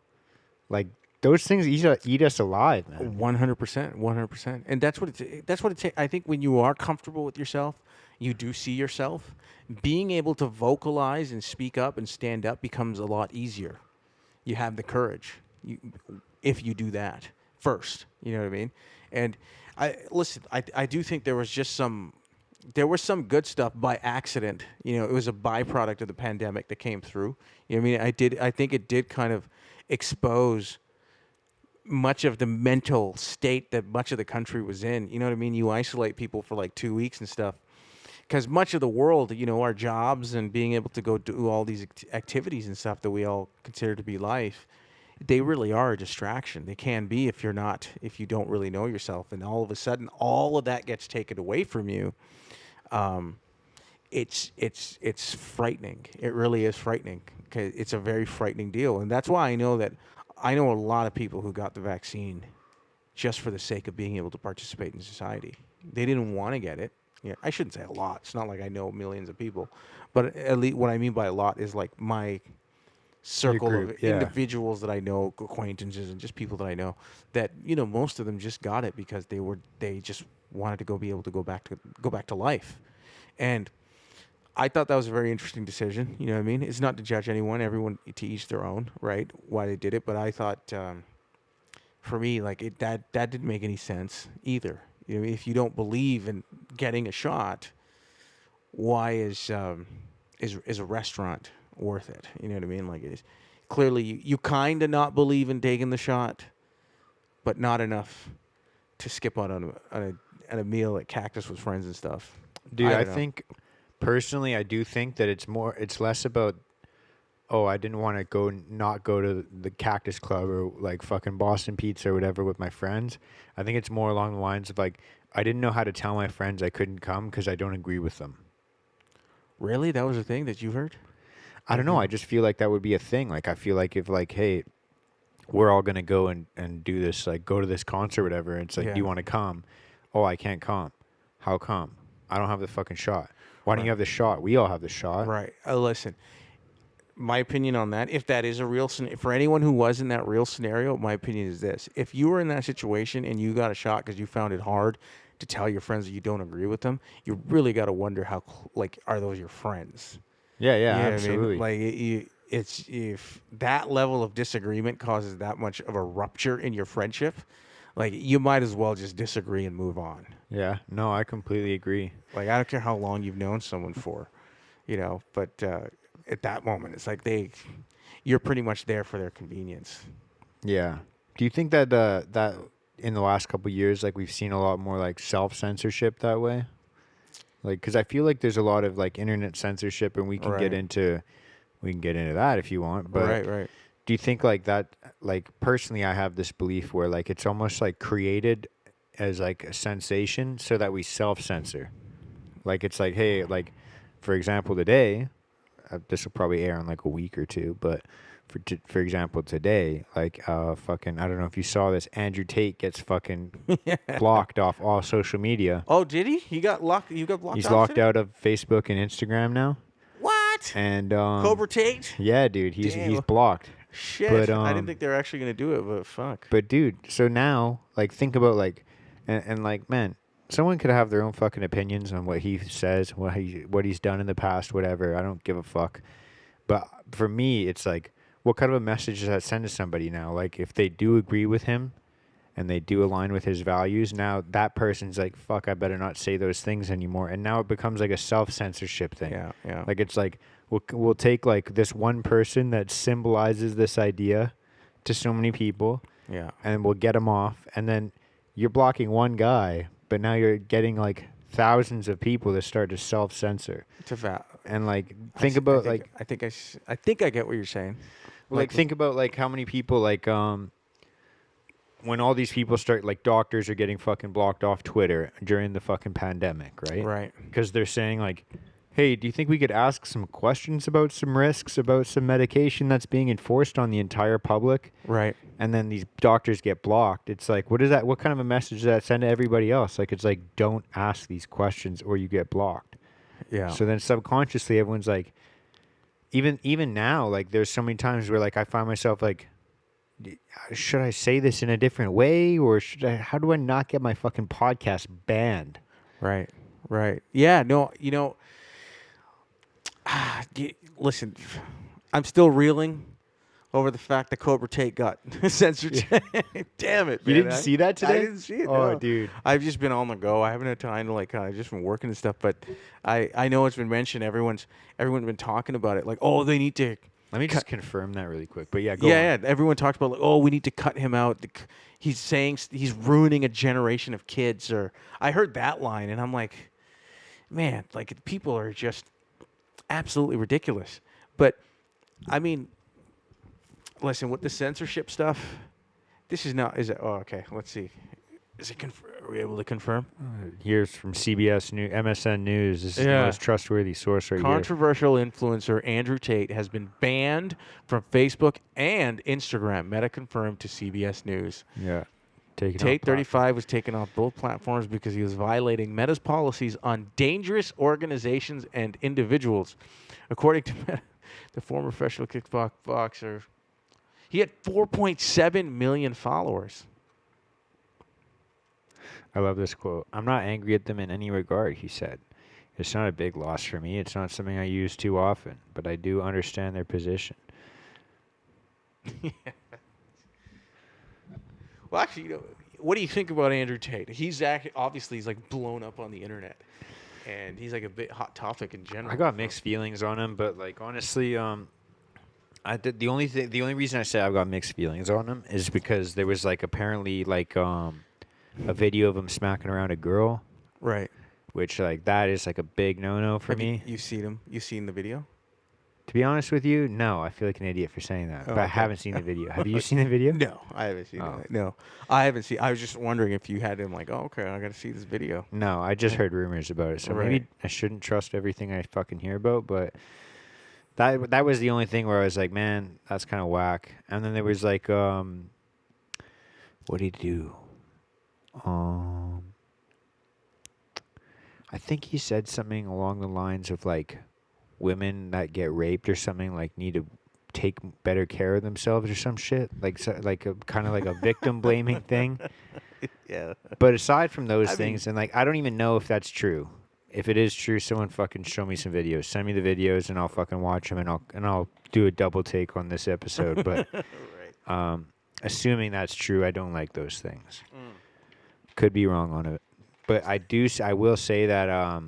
like those things eat us alive, man. 100%, 100%. And that's what it takes. I think when you are comfortable with yourself, you do see yourself. Being able to vocalize and speak up and stand up becomes a lot easier. You have the courage. If you do that first, you know what I mean? And I do think there was some good stuff by accident. You know, it was a byproduct of the pandemic that came through. You know what I mean? I think it did kind of expose much of the mental state that much of the country was in. You know what I mean? You isolate people for like 2 weeks and stuff. Because much of the world, you know, our jobs and being able to go do all these activities and stuff that we all consider to be life, they really are a distraction. They can be if you don't really know yourself. And all of a sudden, all of that gets taken away from you. It's frightening. It really is frightening. 'Cause it's a very frightening deal. And that's why I know a lot of people who got the vaccine just for the sake of being able to participate in society. They didn't want to get it. Yeah, I shouldn't say a lot. It's not like I know millions of people, but at least what I mean by a lot is like my circle group, of yeah. individuals that I know, acquaintances, and just people that I know. That most of them just got it because they just wanted to be able to go back to life, and I thought that was a very interesting decision. You know what I mean? It's not to judge anyone. Everyone to each their own, right? Why they did it, but I thought for me, like that didn't make any sense either. You know, if you don't believe in getting a shot, why is a restaurant worth it? You know what I mean? Like it is clearly you kind of not believe in taking the shot, but not enough to skip out on a meal at Cactus with friends and stuff. Dude, I don't know. think personally, I do think that it's less about, oh, I didn't want to not go to the Cactus Club or like fucking Boston Pizza or whatever with my friends. I think it's more along the lines of like, I didn't know how to tell my friends I couldn't come because I don't agree with them. Really? That was a thing that you heard? I don't know. I just feel like that would be a thing. Like, I feel like if like, hey, we're all going to go and do this, like go to this concert or whatever. And it's like, Yeah. do you want to come? Oh, I can't come. How come? I don't have the fucking shot. Why don't you have the shot? We all have the shot. Right. Listen, my opinion on that, if that is a real scenario, for anyone who was in that real scenario, my opinion is this. If you were in that situation and you got a shot because you found it hard to tell your friends that you don't agree with them, you really got to wonder how, are those your friends? Yeah, You know what absolutely. I mean? Like, it's if that level of disagreement causes that much of a rupture in your friendship, like, you might as well just disagree and move on. Yeah, no, I completely agree. Like, I don't care how long you've known someone for, but at that moment, it's like you're pretty much there for their convenience. Yeah. Do you think that that in the last couple of years, like we've seen a lot more like self-censorship that way? Like, because I feel like there's a lot of like internet censorship, and we can get into that if you want. But Right. do you think like that? Like personally, I have this belief where like it's almost like created as like a sensation so that we self-censor. Like it's like, hey, like for example, today, this will probably air in like a week or two, but for example, today, like fucking, I don't know if you saw this, Andrew Tate gets fucking blocked off all social media. Oh, did he? He got locked. You got blocked. He's off locked today? out of Facebook and Instagram now. What? And Cobra Tate? yeah, dude, he's blocked. Shit. But, I didn't think they were actually gonna do it, but fuck. But dude, so now like think about like, and like man, someone could have their own fucking opinions on what he says, what he's done in the past, whatever. I don't give a fuck. But for me, it's like, what kind of a message does that send to somebody now? Like, if they do agree with him and they do align with his values, now that person's like, fuck, I better not say those things anymore. And now it becomes like a self-censorship thing. Yeah. Like, it's like, we'll take like this one person that symbolizes this idea to so many people. Yeah. And we'll get him off. And then you're blocking one guy, but now you're getting like thousands of people to start to self-censor. And like think about like I think I get what you're saying. Like think about like how many people like when all these people start, like doctors are getting fucking blocked off Twitter during the fucking pandemic, right? Right. Because they're saying like, hey, do you think we could ask some questions about some risks, about some medication that's being enforced on the entire public? Right. And then these doctors get blocked. It's like, what is that? What kind of a message does that send to everybody else? Like, it's like, don't ask these questions or you get blocked. Yeah. So then subconsciously everyone's like, even now, like there's so many times where like I find myself like, should I say this in a different way, or how do I not get my fucking podcast banned? Right. Yeah, no, listen, I'm still reeling over the fact that Cobra Tate got censored. Damn it, man. You didn't see that today? I didn't see it. Oh, no. dude. I've just been on the go. I haven't had time to like, I've just been working and stuff, but I know it's been mentioned. Everyone's been talking about it. Like, oh, they need to. Let me just confirm that really quick. But yeah, go on. Yeah. Everyone talks about like, oh, we need to cut him out. He's saying he's ruining a generation of kids. Or I heard that line, and I'm like, man, like people are just absolutely ridiculous. But I mean, listen, with the censorship stuff, this is not. Is it? Oh, okay. Let's see. Is it? Are we able to confirm? Here's from CBS News, MSN News. This is the most trustworthy source right here. Controversial influencer Andrew Tate has been banned from Facebook and Instagram. Meta confirmed to CBS News. Yeah. Tate, 35, was taken off both platforms because he was violating Meta's policies on dangerous organizations and individuals. According to Meta, the former professional kickboxer, he had 4.7 million followers. I love this quote. I'm not angry at them in any regard, he said. It's not a big loss for me. It's not something I use too often, but I do understand their position. Well, actually, what do you think about Andrew Tate? He's obviously he's like blown up on the internet, and he's like a bit hot topic in general. I got mixed feelings on him, but like honestly, the only reason I say I've got mixed feelings on him is because there was like apparently like a video of him smacking around a girl, right? Which like that is like a big no for me. You've seen him? You've seen the video? To be honest with you, no. I feel like an idiot for saying that, but I haven't seen the video. Have you seen the video? No, I haven't seen it. No, I haven't seen. I was just wondering if you had him like, oh, okay, I got to see this video. No, I just heard rumors about it, so maybe I shouldn't trust everything I fucking hear about. But that was the only thing where I was like, man, that's kind of whack. And then there was like, what did he do? I think he said something along the lines of like, women that get raped or something like need to take better care of themselves or some shit, like a kind of like a victim blaming thing. Yeah. But aside from those things, and like I don't even know if that's true. If it is true, someone fucking show me some videos. Send me the videos and I'll fucking watch them and I'll do a double take on this episode. But right. Assuming that's true, I don't like those things. Could be wrong on it, but I will say that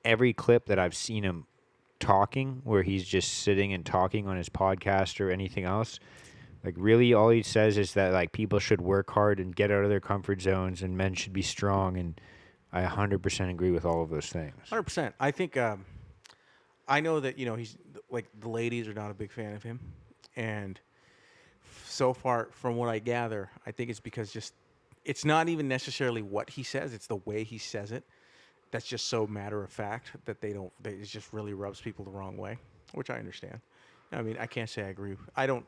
every clip that I've seen him talking where he's just sitting and talking on his podcast or anything else, like really all he says is that like people should work hard and get out of their comfort zones and men should be strong, and I 100% agree with all of those things. 100%. I think I know that he's like the ladies are not a big fan of him, and so far from what I gather, I think it's because just it's not even necessarily what he says, it's the way he says it. That's just so matter of fact that it just really rubs people the wrong way, which I understand. I mean, I can't say I agree. I don't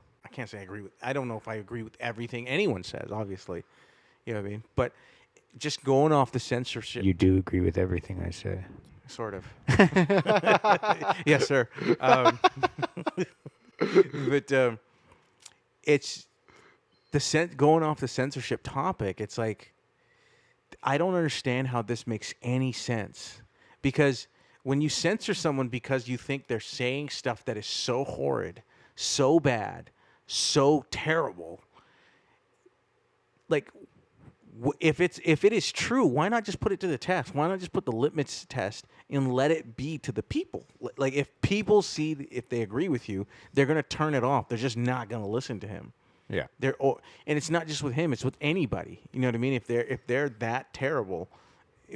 know if I agree with everything anyone says, obviously. You know what I mean? But just going off the censorship. You do agree with everything I say. Sort of. Yes, sir. But it's going off the censorship topic. It's like, I don't understand how this makes any sense, because when you censor someone because you think they're saying stuff that is so horrid, so bad, so terrible, like if it is true, why not just put it to the test? Why not just put the litmus test and let it be to the people? Like if people see, if they agree with you, they're going to turn it off. They're just not going to listen to him. Yeah. And it's not just with him, it's with anybody. You know what I mean? If they're that terrible,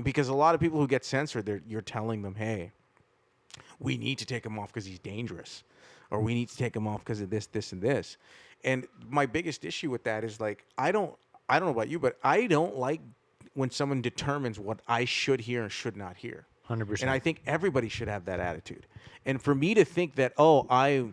because a lot of people who get censored, you're telling them, hey, we need to take him off because he's dangerous, or we need to take him off because of this, this, and this. And my biggest issue with that is like, I don't know about you, but I don't like when someone determines what I should hear and should not hear. 100%. And I think everybody should have that attitude. And for me to think that, oh, I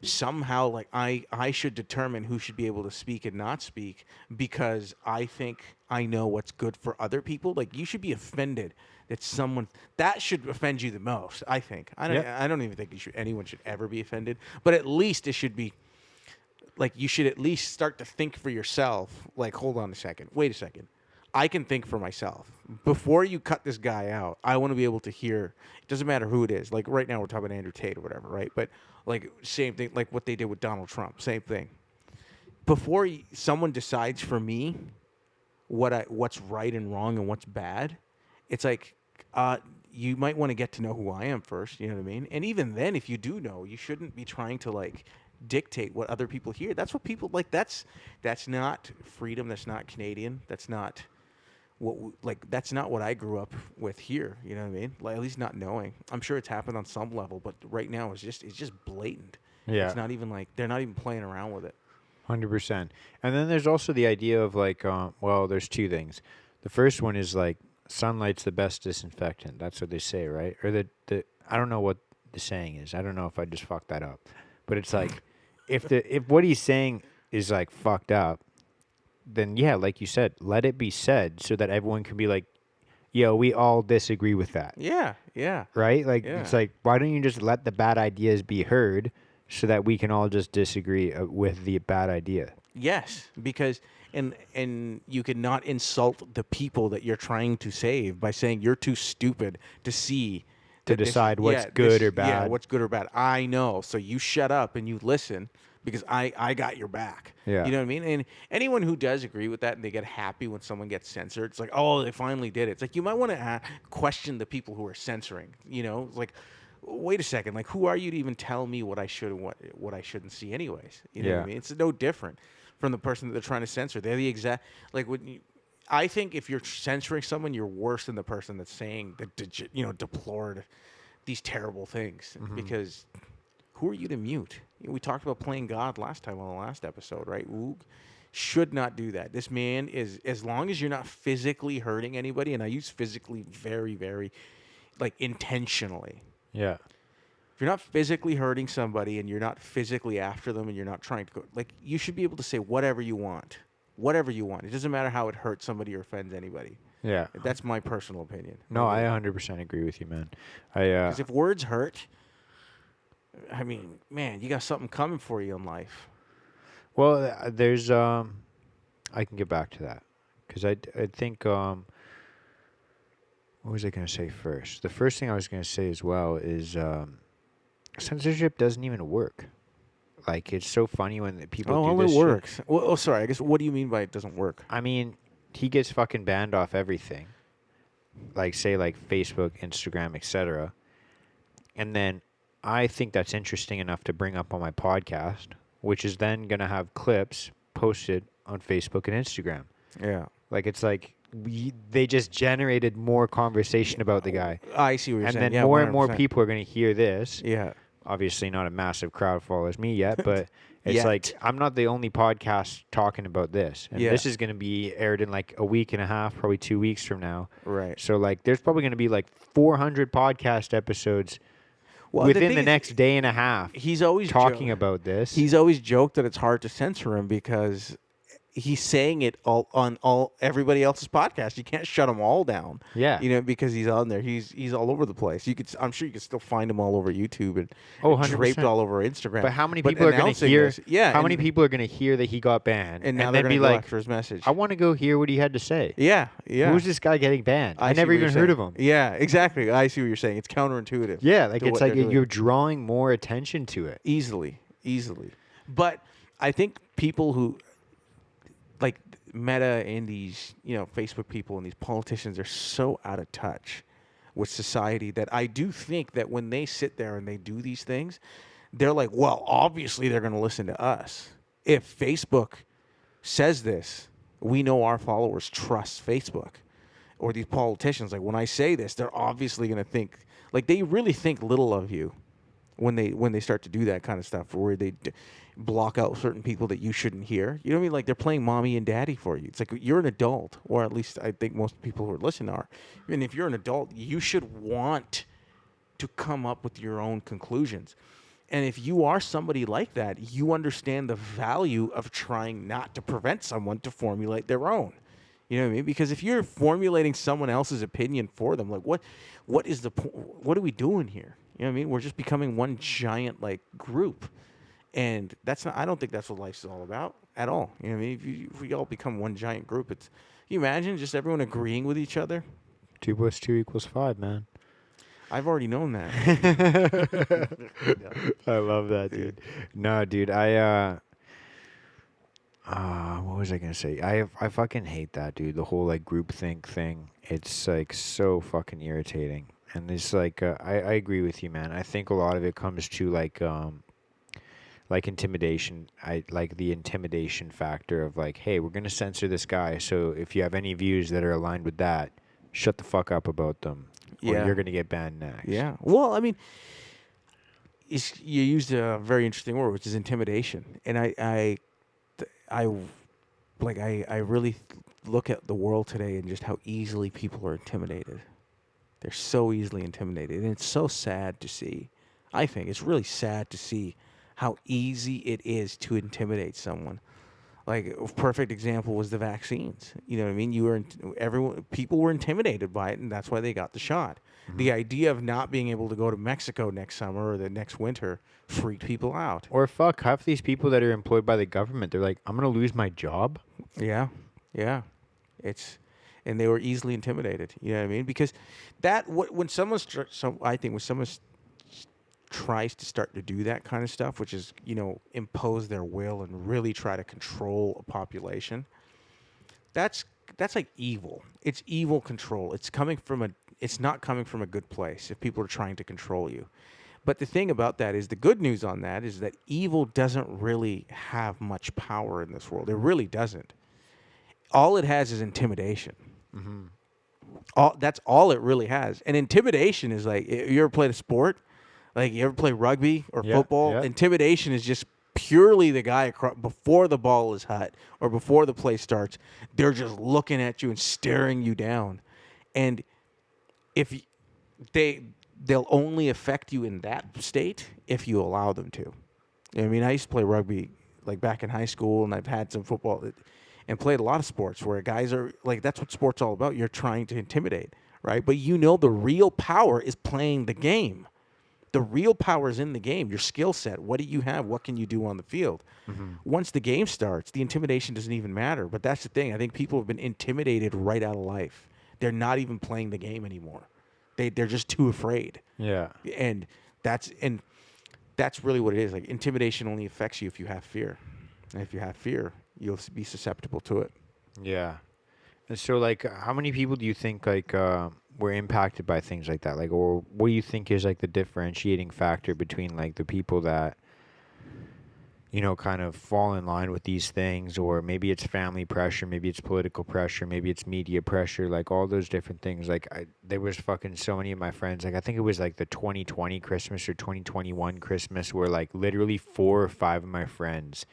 somehow like I should determine who should be able to speak and not speak because I think I know what's good for other people. Like, you should be offended that someone that should offend you the most. I think I don't even think anyone should ever be offended, but at least it should be like you should at least start to think for yourself. Like, hold on a second, wait a second. I can think for myself. Before you cut this guy out, I want to be able to hear. It doesn't matter who it is. Like right now we're talking about Andrew Tate or whatever, right? But like same thing, like what they did with Donald Trump, same thing. Before someone decides for me what's right and wrong and what's bad, it's like you might want to get to know who I am first. You know what I mean? And even then, if you do know, you shouldn't be trying to like dictate what other people hear. That's what people like. That's not freedom. That's not Canadian. That's not that's not what I grew up with here. You know what I mean? Like, at least not knowing. I'm sure it's happened on some level, but right now it's just blatant. Yeah. It's not even like they're not even playing around with it. 100%. And then there's also the idea of like, well, there's two things. The first one is like sunlight's the best disinfectant. That's what they say, right? Or the I don't know what the saying is. I don't know if I just fucked that up, but it's like if what he's saying is like fucked up, then yeah, like you said, let it be said so that everyone can be like, yo, we all disagree with that. Yeah, yeah. Right? Like, Yeah. It's like, why don't you just let the bad ideas be heard so that we can all just disagree with the bad idea? Yes, because and you cannot insult the people that you're trying to save by saying you're too stupid to see To decide what's good or bad. Yeah, what's good or bad. I know, so you shut up and you listen because I got your back. Yeah. You know what I mean? And anyone who does agree with that and they get happy when someone gets censored, it's like, oh, they finally did it. It's like you might want to question the people who are censoring. You know, it's like, wait a second, like who are you to even tell me what I should and what I shouldn't see anyways? You know what I mean? It's no different from the person that they're trying to censor. They're the exact I think if you're censoring someone, you're worse than the person that's saying deplored these terrible things because who are you to mute? We talked about playing God last time on the last episode, right? Oog should not do that. This man is, as long as you're not physically hurting anybody, and I use physically very, very, like intentionally. Yeah. If you're not physically hurting somebody and you're not physically after them and you're not trying to go, like you should be able to say whatever you want. Whatever you want. It doesn't matter how it hurts somebody or offends anybody. Yeah. That's my personal opinion. No, I 100% agree with you, man. Because if words hurt, I mean, man, you got something coming for you in life. Well, there's I can get back to that because I think what was I going to say first? The first thing I was going to say as well is censorship doesn't even work. Like, it's so funny when people do this. Oh, it works. Well, sorry. I guess what do you mean by it doesn't work? I mean, he gets fucking banned off everything. Like, say, like Facebook, Instagram, etc. And then I think that's interesting enough to bring up on my podcast, which is then going to have clips posted on Facebook and Instagram. Yeah. Like, it's like they just generated more conversation about the guy. I see what you're saying. And then more and more people are going to hear this. Yeah. Obviously not a massive crowd follows me yet, but it's like I'm not the only podcast talking about this. And this is going to be aired in like a week and a half, probably 2 weeks from now. Right. So like there's probably going to be like 400 podcast episodes within the next day and a half. He's always talking about this. He's always joked that it's hard to censor him because he's saying it on everybody else's podcast. You can't shut them all down. Yeah. You know, because he's on there. He's all over the place. I'm sure you could still find him all over YouTube and 100%. draped all over Instagram. But how many people are going to hear how many people are going to hear that he got banned and now then they're be like like for his message. I want to go hear what he had to say. Yeah. Who's this guy getting banned? I never even heard of him. Yeah, exactly. I see what you're saying. It's counterintuitive. Yeah, like it's like you're drawing more attention to it. Easily. But I think people who like Meta and these, Facebook people and these politicians are so out of touch with society that I do think that when they sit there and they do these things, they're like, well, obviously they're going to listen to us. If Facebook says this, we know our followers trust Facebook. or these politicians, like when I say this, they're obviously going to think, like they really think little of you when they start to do that kind of stuff, where they block out certain people that you shouldn't hear. You know what I mean? Like they're playing mommy and daddy for you. It's like you're an adult, or at least I think most people who are listening are. And if you're an adult, you should want to come up with your own conclusions. And if you are somebody like that, you understand the value of trying not to prevent someone to formulate their own. You know what I mean? Because if you're formulating someone else's opinion for them, like what is the what are we doing here? You know what I mean? We're just becoming one giant like group, and that's not. I don't think that's what life's all about at all. You know what I mean? If we all become one giant group, it's. Can you imagine just everyone agreeing with each other? 2 + 2 = 5, man. I've already known that. I love that, dude. No, dude, what was I gonna say? I fucking hate that, dude. The whole like groupthink thing. It's like so fucking irritating. And it's like I agree with you, man. I think a lot of it comes to like intimidation. I like the intimidation factor of like, hey, we're gonna censor this guy. So if you have any views that are aligned with that, shut the fuck up about them. Yeah. Or you're gonna get banned next. Yeah. Well, I mean, you used a very interesting word, which is intimidation, and I really look at the world today and just how easily people are intimidated. They're so easily intimidated, and it's so sad to see. I think it's really sad to see how easy it is to intimidate someone. Like a perfect example was the vaccines. You know what I mean? People were intimidated by it, and that's why they got the shot. Mm-hmm. The idea of not being able to go to Mexico next summer or the next winter freaked people out. Or fuck, half these people that are employed by the government, they're like, I'm gonna lose my job. Yeah. And they were easily intimidated. You know what I mean? Because when someone tries to start to do that kind of stuff, which is, impose their will and really try to control a population, that's like evil. It's evil control. It's not coming from a good place if people are trying to control you. But the thing about that is, the good news on that is that evil doesn't really have much power in this world. It really doesn't. All it has is intimidation. Mm-hmm. That's all it really has. And intimidation is like, you ever played a sport? Like, you ever play rugby or football? Yeah. Intimidation is just purely the guy before the ball is hit or before the play starts. They're just looking at you and staring you down. And if they'll only affect you in that state if you allow them to. I mean, I used to play rugby like back in high school, and I've had some football and played a lot of sports where guys are like, that's what sports all about. You're trying to intimidate, right? But the real power is playing the game. The real power is in the game, your skill set. What do you have? What can you do on the field? Mm-hmm. Once the game starts, the intimidation doesn't even matter. But that's the thing. I think people have been intimidated right out of life. They're not even playing the game anymore. They're just too afraid. Yeah. And that's really what it is. Like, intimidation only affects you if you have fear. And if you have fear, you'll be susceptible to it. Yeah. And so, like, how many people do you think, like, were impacted by things like that? Like, or what do you think is, like, the differentiating factor between, like, the people that, kind of fall in line with these things, or maybe it's family pressure, maybe it's political pressure, maybe it's media pressure, like, all those different things. Like, there was fucking so many of my friends, like, I think it was, like, the 2020 Christmas or 2021 Christmas where, like, literally 4 or 5 of my friends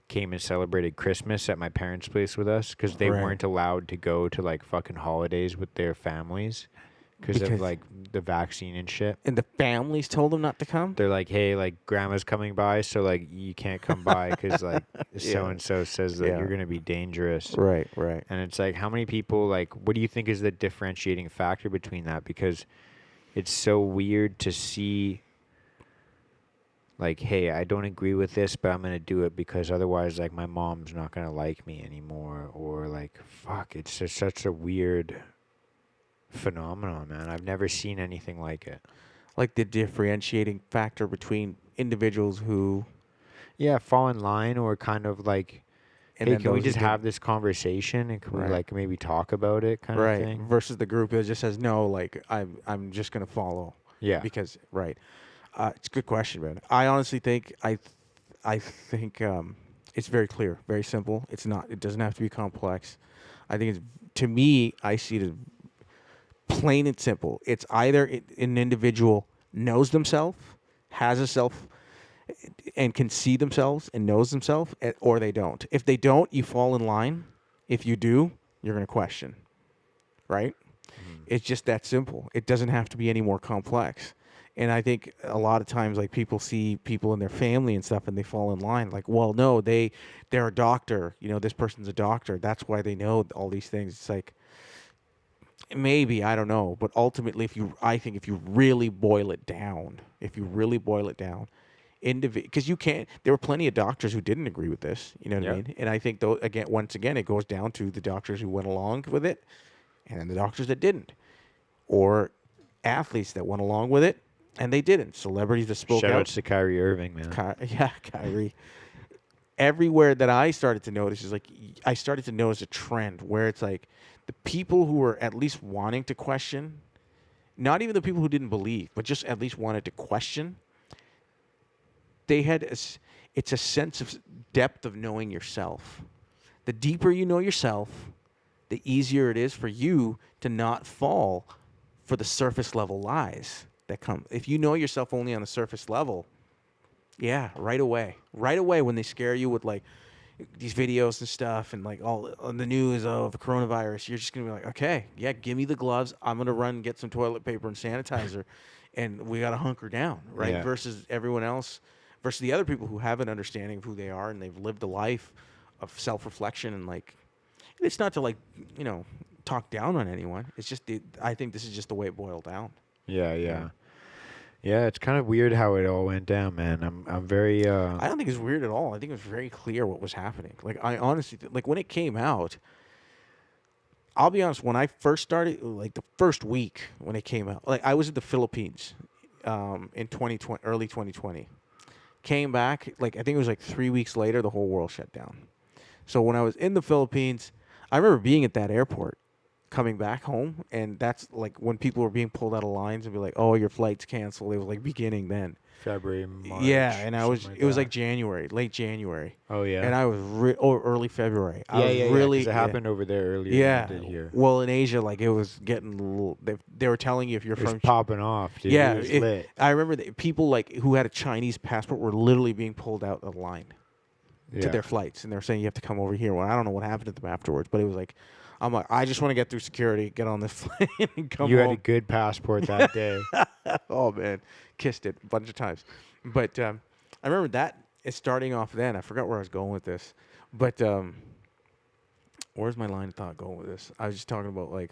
came and celebrated Christmas at my parents' place with us because they weren't allowed to go to like fucking holidays with their families because of like the vaccine and shit. And the families told them not to come? They're like, hey, like grandma's coming by, so like you can't come by because like so-and-so says that you're going to be dangerous. Right. And it's like, how many people, like, what do you think is the differentiating factor between that? Because it's so weird to see, like, hey, I don't agree with this, but I'm going to do it because otherwise, like, my mom's not going to like me anymore. Or, like, fuck, it's just such a weird phenomenon, man. I've never seen anything like it. Like the differentiating factor between individuals who... Yeah, fall in line or kind of like, hey, can we just have this conversation and can we, like, maybe talk about it kind of thing? Versus the group that just says, no, like, I'm just going to follow. Yeah. Because, it's a good question, man. I honestly think it's very clear, very simple. It doesn't have to be complex. I think to me, I see it as Plain and simple. It's either an individual knows themselves, has a self, and can see themselves and knows themselves, or they don't. If they don't, you fall in line. If you do, you're going to question, right? It's just that simple. It doesn't have to be any more complex. And I think a lot of times, like, people see people in their family and stuff, and they fall in line. Like, well, no, they're a doctor. You know, this person's a doctor. That's why they know all these things. It's like, maybe, I don't know. But ultimately, I think if you really boil it down, because you can't. There were plenty of doctors who didn't agree with this. You know what I mean? And I think, though, once again, it goes down to the doctors who went along with it, and then the doctors that didn't, or athletes that went along with it and they didn't. Celebrities that spoke out. Shout outs to Kyrie Irving, man. Kyrie. Everywhere that I started to notice is, like, I started to notice a trend where it's like the people who were at least wanting to question, not even the people who didn't believe, but just at least wanted to question, they had it's a sense of depth of knowing yourself. The deeper you know yourself, the easier it is for you to not fall for the surface level lies that come. If you know yourself only on the surface level, yeah, right away when they scare you with, like, these videos and stuff, and, like, all on the news of the coronavirus, you're just gonna be like, okay, yeah, give me the gloves. I'm gonna run and get some toilet paper and sanitizer, and we gotta hunker down, right? Yeah. Versus everyone else, versus the other people who have an understanding of who they are and they've lived a life of self-reflection, and, like, it's not to, like, you know, talk down on anyone. It's just I think this is just the way it boiled down. Yeah. It's kind of weird how it all went down, man. I'm very. I don't think it's weird at all. I think it was very clear what was happening. Like, I honestly, like, when it came out, I'll be honest. When I first started, like, the first week when it came out, like, I was in the Philippines, in 2020, early 2020. Came back, like, I think it was like 3 weeks later, the whole world shut down. So when I was in the Philippines, I remember being at that airport, coming back home, and that's, like, when people were being pulled out of lines and be like, "Oh, your flight's canceled." It was, like, beginning then. February, March. Yeah, and it was that. like January, late January. Oh yeah. And I was early February. I was Yeah. really 'Cause it happened over there earlier. Yeah. Than it did here. Well, in Asia, like, it was getting a little. They were telling you if you're It was from. popping off, dude. Yeah, It was lit. I remember that people, like, who had a Chinese passport were literally being pulled out of the line to their flights, and they're saying you have to come over here. Well, I don't know what happened to them afterwards, but it was like, I'm like, I just want to get through security, get on this plane, and come home. You had a good passport that day. Oh man, kissed it a bunch of times. But I remember that is starting off then. I forgot where I was going with this, but where's my line of thought going with this? I was just talking about, like,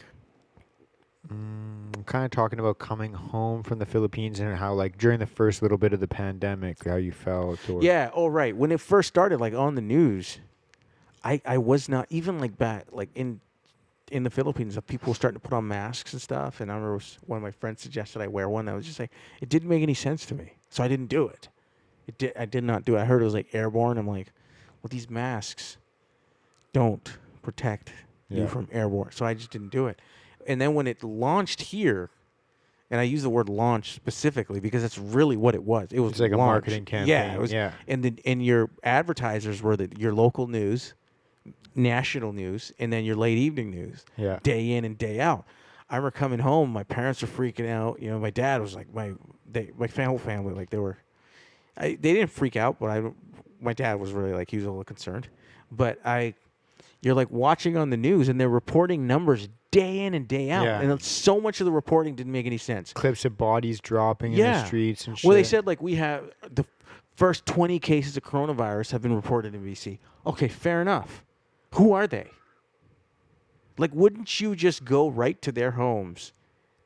Kind of talking about coming home from the Philippines and how, like, during the first little bit of the pandemic, how you felt. Or yeah. Oh right, when it first started, like, on the news, I was not even, like, back, like, in the Philippines, people were starting to put on masks and stuff, and I remember one of my friends suggested I wear one. I was just like, it didn't make any sense to me, so I didn't do it. I did not do it. I heard it was, like, airborne. I'm like, well, these masks don't protect you from airborne, so I just didn't do it. And then when it launched here, and I use the word launch specifically because that's really what it was. It was It's like a launch. marketing campaign. Yeah, it was. Yeah. And your advertisers were your local news, national news, and then your late evening news. Yeah. Day in and day out. I remember coming home, my parents were freaking out. You know, my dad was like, my whole family, like, they didn't freak out, but my dad was really, like, he was a little concerned. But you're, like, watching on the news, and they're reporting numbers day in and day out. Yeah. And so much of the reporting didn't make any sense. Clips of bodies dropping in the streets and shit. Well, they said, like, we have the first 20 cases of coronavirus have been reported in BC. Okay, fair enough. Who are they? Like, wouldn't you just go right to their homes,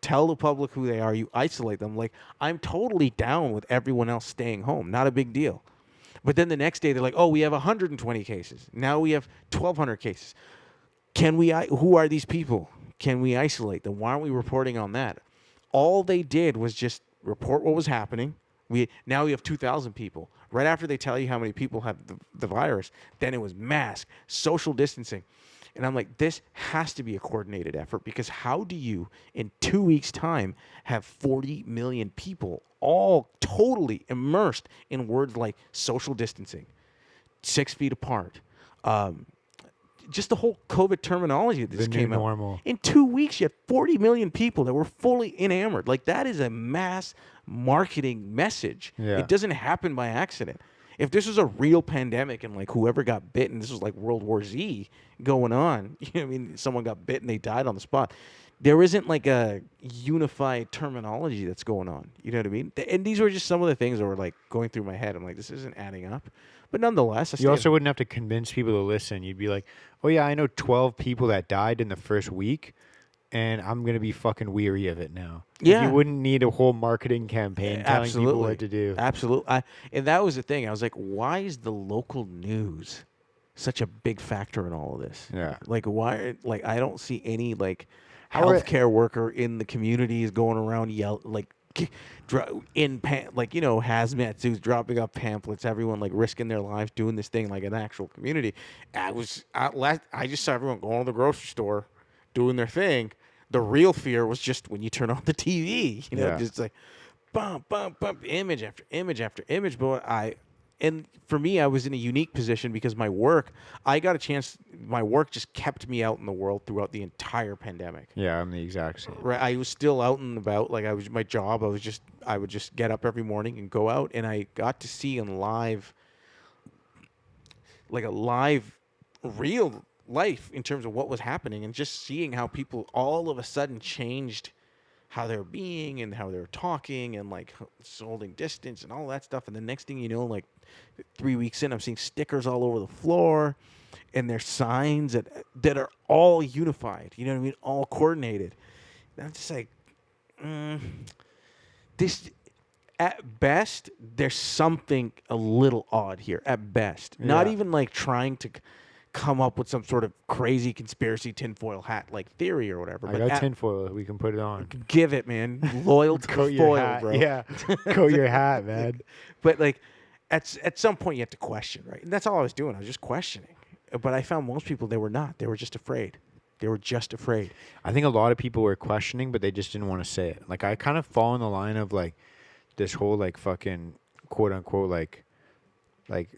tell the public who they are, you isolate them? Like, I'm totally down with everyone else staying home. Not a big deal. But then the next day, they're like, oh, we have 120 cases. Now we have 1,200 cases. Who are these people? Can we isolate them? Why aren't we reporting on that? All they did was just report what was happening. Now we have 2,000 people. Right after they tell you how many people have the virus, then it was mask, social distancing. And I'm like, this has to be a coordinated effort, because how do you, in 2 weeks' time, have 40 million people all totally immersed in words like social distancing, 6 feet apart, just the whole COVID terminology that The just new came out. normal. In 2 weeks, you had 40 million people that were fully enamored. Like, that is a mass marketing message. Yeah. It doesn't happen by accident. If this was a real pandemic and, like, whoever got bitten, this was like World War Z going on. You know what I mean? Someone got bit and they died on the spot. There isn't, like, a unified terminology that's going on. You know what I mean? And these were just some of the things that were, like, going through my head. I'm like, this isn't adding up. But nonetheless, You also wouldn't have to convince people to listen. You'd be like, oh, yeah, I know 12 people that died in the first week, and I'm going to be fucking weary of it now. Yeah. You wouldn't need a whole marketing campaign telling people what to do. Absolutely. And that was the thing. I was like, why is the local news such a big factor in all of this? Yeah. Like, why? Like, I don't see any, like, How are- healthcare worker in the communities going around hazmat suits, dropping off pamphlets, everyone like risking their lives doing this thing like an actual community. I just saw everyone going to the grocery store doing their thing. The real fear was just when you turn on the TV, just like bump, bump, bump, image after image after image. But and for me, I was in a unique position because my work just kept me out in the world throughout the entire pandemic. Yeah, I'm the exact same. Right, I was still out and about. Like, I would just get up every morning and go out, and I got to see in live, like a live, real life in terms of what was happening, and just seeing how people all of a sudden changed how they're being and how they're talking and like holding distance and all that stuff. And the next thing you know, like 3 weeks in, I'm seeing stickers all over the floor, and there's signs that are all unified. You know what I mean? All coordinated. And I'm just like, this. At best, there's something a little odd here. At best, not Yeah. even like trying to come up with some sort of crazy conspiracy tinfoil hat like theory or whatever. I got tinfoil. We can put it on. Give it, man. Loyal to Coat the your foil, hat. bro. Yeah. Coat your hat, man. But like, at some point you have to question, right? And that's all I was doing. I was just questioning. But I found most people, they were not. They were just afraid. They were just afraid. I think a lot of people were questioning, but they just didn't want to say it. Like, I kind of fall in the line of like this whole like fucking quote unquote like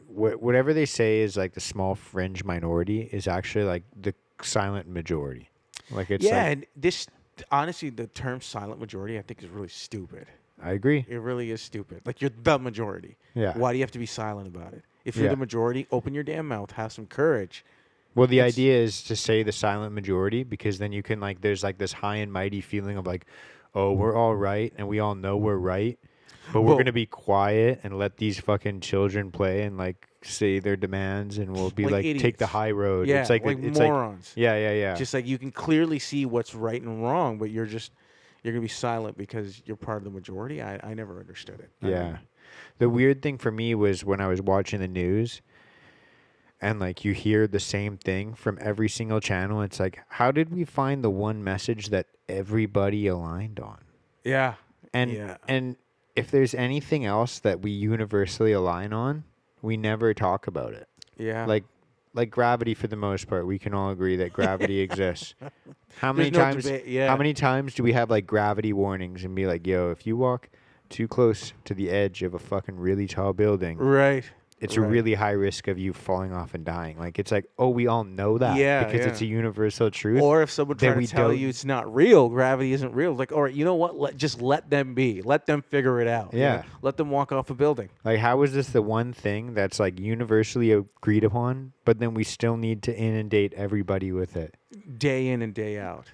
whatever they say is like the small fringe minority is actually like the silent majority. Like, it's And this, honestly, the term silent majority, I think is really stupid. I agree. It really is stupid. Like, you're the majority. Yeah. Why do you have to be silent about it? If you're Yeah. the majority, open your damn mouth, have some courage. Well, the idea is to say the silent majority, because then you can like, there's like this high and mighty feeling of like, oh, we're all right and we all know we're right, but we're going to be quiet and let these fucking children play and like say their demands, and we'll be like take the idiots. high road. Yeah, it's like it's morons. Like, yeah. Just like you can clearly see what's right and wrong, but you're going to be silent because you're part of the majority. I never understood it. Yeah. The weird thing for me was when I was watching the news and like you hear the same thing from every single channel. It's like, how did we find the one message that everybody aligned on? Yeah. And if there's anything else that we universally align on, we never talk about it. Yeah. Like gravity, for the most part, we can all agree that gravity exists. How many There's no times? debate, yeah. How many times do we have like gravity warnings and be like, "Yo, if you walk too close to the edge of a fucking really tall building, Right. it's a really high risk of you falling off and dying." Like, it's like, oh, we all know that because it's a universal truth. Or if someone that tried we to tell don't- you it's not real, gravity isn't real. Like, all right, you know what? Just let them be. Let them figure it out. Yeah. Let them walk off a building. Like, how is this the one thing that's like universally agreed upon, but then we still need to inundate everybody with it? Day in and day out.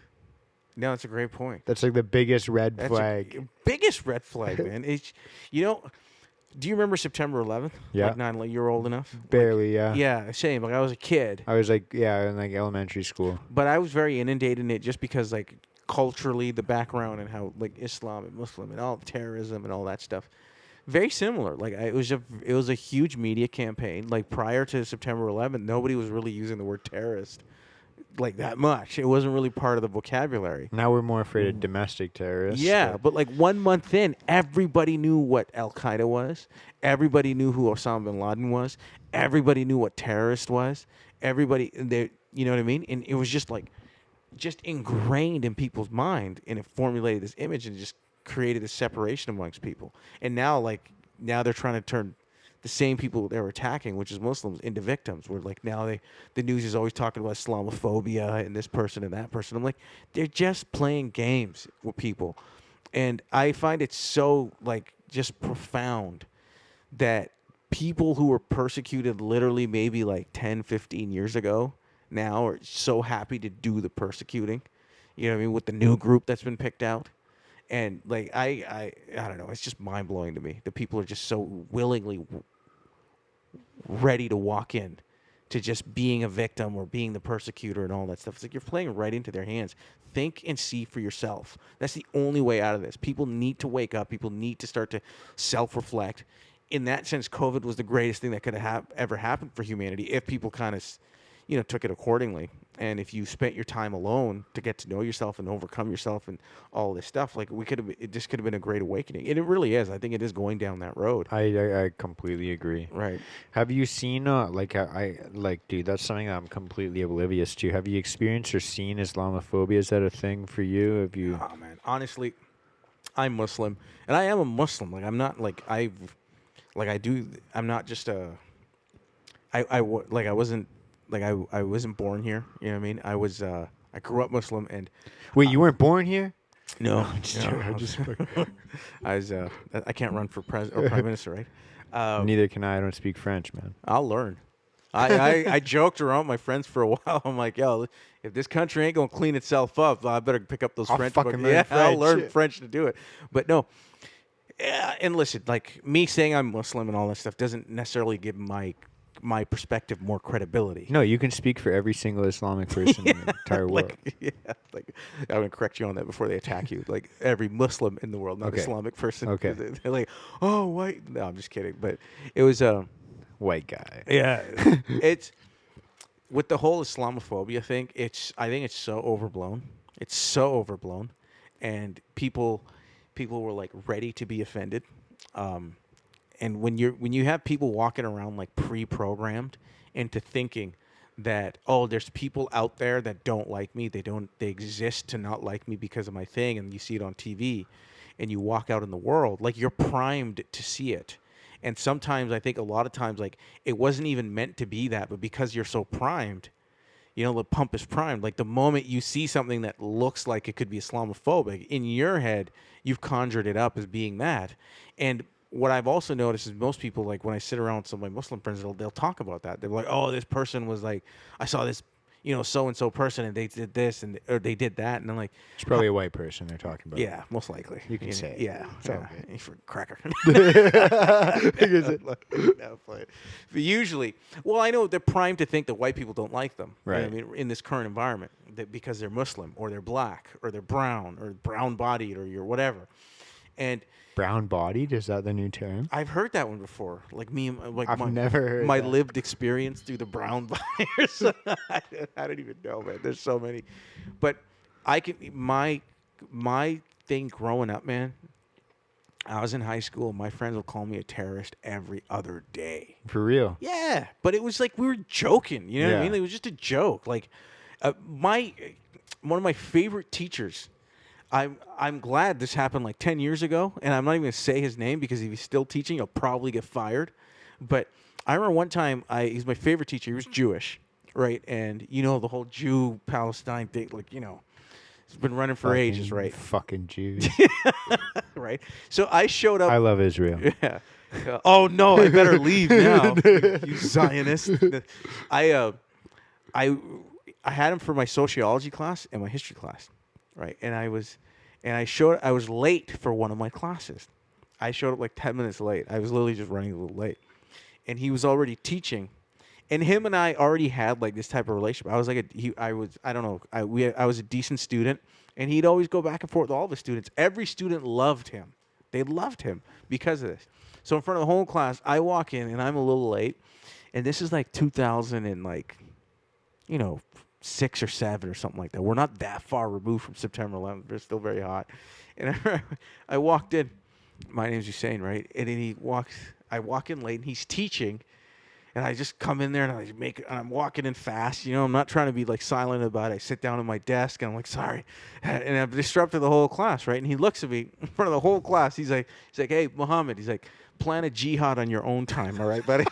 No, that's a great point. That's like the biggest red That's flag. biggest red flag, man. It's, do you remember September 11th? Yeah. Like 9/11, you're old enough? Barely, yeah. Yeah, same. Like, I was a kid. I was like, in like elementary school. But I was very inundated in it just because, like, culturally, the background and how, like, Islam and Muslim and all terrorism and all that stuff, very similar. Like, it was a huge media campaign. Like, prior to September 11th, nobody was really using the word terrorist like that much. It wasn't really part of the vocabulary. Now we're more afraid of domestic terrorists. Yeah, but like 1 month in, everybody knew what Al Qaeda was. Everybody knew who Osama bin Laden was. Everybody knew what terrorist was. Everybody, you know what I mean? And it was just ingrained in people's mind, and it formulated this image and just created a separation amongst people. And now they're trying to turn the same people they were attacking, which is Muslims, into victims. Where like now the news is always talking about Islamophobia and this person and that person. I'm like, they're just playing games with people, and I find it so like just profound that people who were persecuted literally maybe like 10, 15 years ago now are so happy to do the persecuting. You know what I mean? With the new group that's been picked out. And like I don't know, it's just mind blowing to me that people are just so willingly ready to walk in to just being a victim or being the persecutor and all that stuff. It's like you're playing right into their hands. Think and see for yourself. That's the only way out of this. People need to wake up. People need to start to self-reflect. In that sense, COVID was the greatest thing that could have ever happened for humanity if people kind of, took it accordingly. And if you spent your time alone to get to know yourself and overcome yourself and all this stuff, like this could have been a great awakening. And it really is. I think it is going down that road. I completely agree. Right. Have you seen dude, that's something that I'm completely oblivious to. Have you experienced or seen Islamophobia? Is that a thing for you? Have you? Oh man, honestly, I'm Muslim, and I am a Muslim. Like I'm not like I'm not just a. I wasn't born here. You know what I mean? I grew up Muslim and. Wait, you weren't born here? No, No, I was. I can't run for president or prime minister, right? Neither can I. I don't speak French, man. I'll learn. I joked around with my friends for a while. I'm like, yo, if this country ain't gonna clean itself up, I better pick up those French books. Learn French. I'll learn French to do it. But no. And listen, like me saying I'm Muslim and all that stuff doesn't necessarily give my perspective more credibility. No, you can speak for every single Islamic person in the entire world. I'm gonna correct you on that before they attack you. Like every Muslim in the world, not Okay. Islamic person. Okay. They're like, oh, white. No, I'm just kidding. But it was White guy. yeah, it's with the whole Islamophobia thing. I think it's so overblown. It's so overblown, and people were like ready to be offended. And when you have people walking around like pre-programmed into thinking that, oh, there's people out there that don't like me. They exist to not like me because of my thing, and you see it on TV, and you walk out in the world like you're primed to see it. And sometimes I think a lot of times like it wasn't even meant to be that, but because you're so primed, the pump is primed. Like the moment you see something that looks like it could be Islamophobic, in your head, you've conjured it up as being that. And what I've also noticed is most people, like when I sit around with some of my Muslim friends, they'll talk about that. They're like, oh, this person was like, I saw this, so-and-so person and they did this or they did that. And I'm like, It's probably a white person they're talking about. yeah, most likely. You can say it. Yeah. It's all Yeah. good. For cracker. No, play it. But usually, well, I know they're primed to think that white people don't like them. Right. You know what I mean, in this current environment, that because they're Muslim or they're black or they're brown or brown-bodied or you're whatever. And Brown-bodied? Is that the new term? I've heard that one before. Like me, like I've never heard my that. lived experience through the brown buyers. I don't even know, man. There's so many, but I can my thing growing up, man. I was in high school. My friends would call me a terrorist every other day. For real? Yeah, but it was like we were joking. You know what I Yeah. mean? It was just a joke. Like one of my favorite teachers. I'm glad this happened like 10 years ago, and I'm not even going to say his name because if he's still teaching, he'll probably get fired. But I remember one time, he's my favorite teacher. He was Jewish, right? And the whole Jew-Palestine thing, like, it's been running for ages, right? Fucking Jews. Right? So I showed up. I love Israel. Yeah. Oh, no, I better leave now, you Zionist. I had him for my sociology class and my history class. Right, and I was late for one of my classes. I showed up like 10 minutes late. I was literally just running a little late, and he was already teaching, and him and I already had like this type of relationship. I was like I was a decent student, and he'd always go back and forth with all the students. Every student loved him. They loved him because of this. So in front of the whole class, I walk in and I'm a little late, and this is like 2000 and like, 6 or 7 or something like that. We're not that far removed from September 11th. But it's still very hot. And I walked in. My name's Hussain, right? And then I walk in late, and he's teaching. And I just come in there and and I'm walking in fast. You know, I'm not trying to be like silent about it. I sit down at my desk and I'm like, sorry. And I've disrupted the whole class, right? And he looks at me in front of the whole class. He's like, hey, Muhammad. He's like, plan a jihad on your own time, all right, buddy?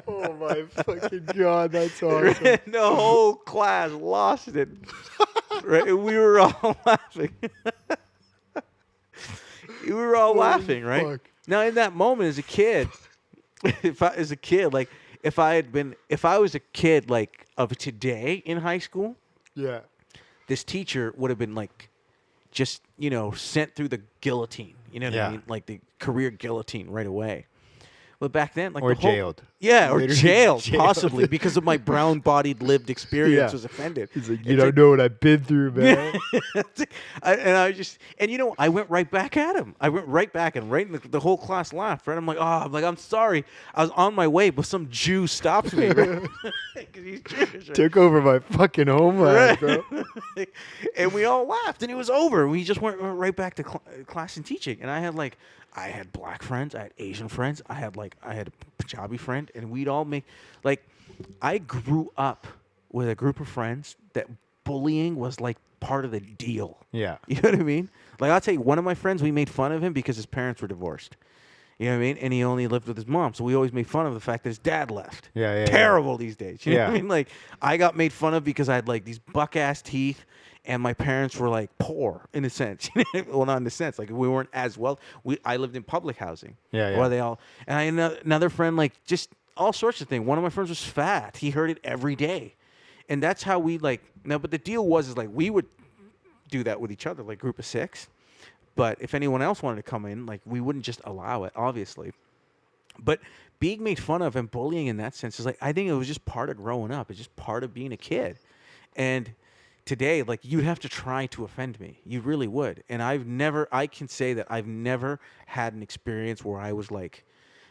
Oh my fucking God, that's awesome. The whole class lost it. Right? We were all laughing. We were all laughing, right? Fuck. Now, in that moment, as a kid, if I was a kid like of today in high school, Yeah. this teacher would have been like, just sent through the guillotine. You know what I mean? Like the career guillotine right away. But back then, like Or jailed. Yeah, or Literally jailed, jailed. possibly because of my brown-bodied lived experience Yeah. was offended. He's like, you don't know what I've been through, man. I went right back at him. I went right back and the whole class laughed. Right? I'm sorry. I was on my way, but some Jew stopped me. Right? 'Cause he's Jewish. Right? Took over my fucking homeland, bro. And we all laughed, and it was over. We just went right back to class and teaching. And I had black friends, I had Asian friends, I had a Punjabi friend, and we'd all I grew up with a group of friends that bullying was like part of the deal. Yeah. You know what I mean? Like, I'll tell you, one of my friends, we made fun of him because his parents were divorced. You know what I mean? And he only lived with his mom. So we always made fun of the fact that his dad left. Yeah. Terrible these days. You know what I Yeah. mean? Like, I got made fun of because I had like these buck-ass teeth. And my parents were like poor in a sense. Well, not in a sense. Like, we weren't as well. I lived in public housing. Yeah. Where they all. And I had another friend, like, just all sorts of things. One of my friends was fat. He heard it every day. And that's how we but the deal was like we would do that with each other, like group of 6. But if anyone else wanted to come in, like, we wouldn't just allow it, obviously. But being made fun of and bullying in that sense is like, I think it was just part of growing up. It's just part of being a kid. And today, like, you'd have to try to offend me. You really would. And I can say that I've never had an experience where I was like,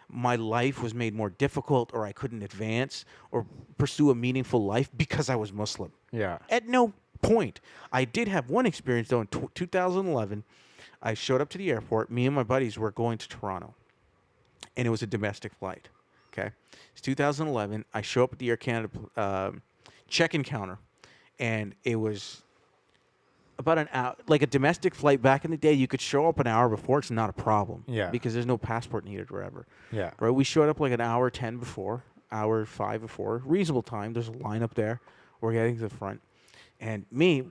my life was made more difficult or I couldn't advance or pursue a meaningful life because I was Muslim. Yeah. At no point. I did have one experience, though, in 2011. I showed up to the airport. Me and my buddies were going to Toronto. And it was a domestic flight. Okay? It's 2011. I show up at the Air Canada check-in counter. And it was about an hour, like a domestic flight back in the day. You could show up an hour before; it's not a problem. Yeah. Because there's no passport needed or whatever. Yeah. Right. We showed up like an hour 10 before, hour 5 before, reasonable time. There's a line up there. We're getting to the front, and me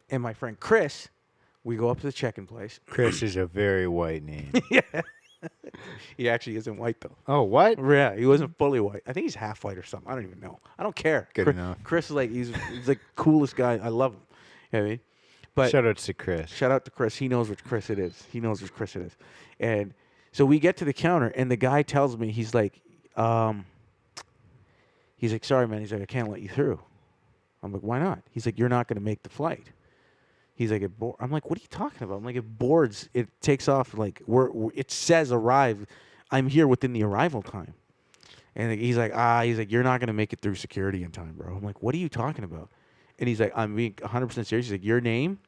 and my friend Chris, we go up to the check-in place. Chris is a very white name. Yeah. He actually isn't white though. Oh, what? Yeah, he wasn't fully white. I think he's half white or something. I don't even know. I don't care. Good enough. Chris is like he's like coolest guy. I love him. You know what I mean? But Shout out to Chris. shout out to Chris. He knows which Chris it is. And so we get to the counter, and the guy tells me he's like, sorry, man. He's like, I can't let you through. I'm like, why not? He's like, you're not going to make the flight. He's like, I'm like, what are you talking about? I'm like, it boards. It takes off. Like, it says arrive. I'm here within the arrival time. And he's like, you're not going to make it through security in time, bro. I'm like, what are you talking about? And he's like, I'm being 100% serious. He's like, your name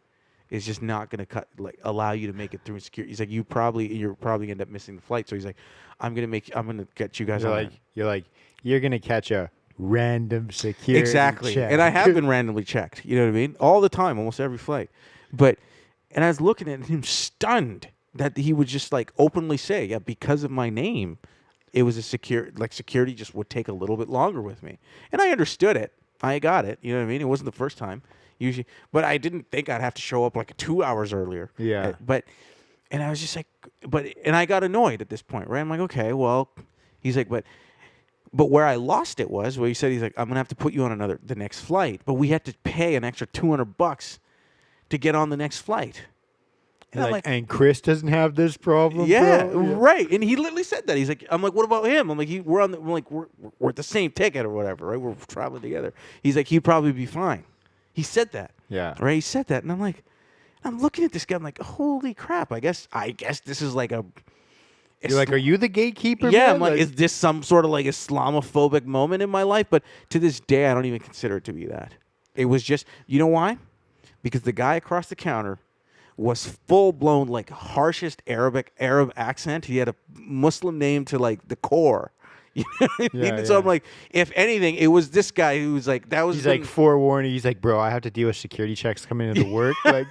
is just not going to allow you to make it through security. He's like, you're probably end up missing the flight. So he's like, I'm going to get you guys on. You're going to catch a random security Exactly. check. And I have been randomly checked. You know what I mean? All the time, almost every flight. And I was looking at him stunned that he would just like openly say, yeah, because of my name, it was security just would take a little bit longer with me. And I understood it. I got it. You know what I mean? It wasn't the first time usually, but I didn't think I'd have to show up like 2 hours earlier. Yeah. And I was just like, and I got annoyed at this point, right? I'm like, okay, well, he's like, but where I lost it was where he said, he's like, I'm going to have to put you on the next flight, but we had to pay an extra $200 to get on the next flight. And I'm like, and Chris doesn't have this problem. yeah, bro? right. And he literally said that. He's like, I'm like, what about him? I'm like, we're at the same ticket or whatever, right? We're traveling together. He's like, he'd probably be fine. He said that. Yeah. Right. He said that, and I'm like, I'm looking at this guy. I'm like, holy crap! I guess this is like a. You're like, are you the gatekeeper? Yeah, man? I'm like, is this some sort of like Islamophobic moment in my life? But to this day, I don't even consider it to be that. It was just, you know why? Because the guy across the counter was full blown like harshest Arab accent. He had a Muslim name to like the core. You know what I mean? Yeah, So I'm yeah. like, if anything, it was this guy who was like, that was He's like forewarning. He's like, bro, I have to deal with security checks coming into work. Like,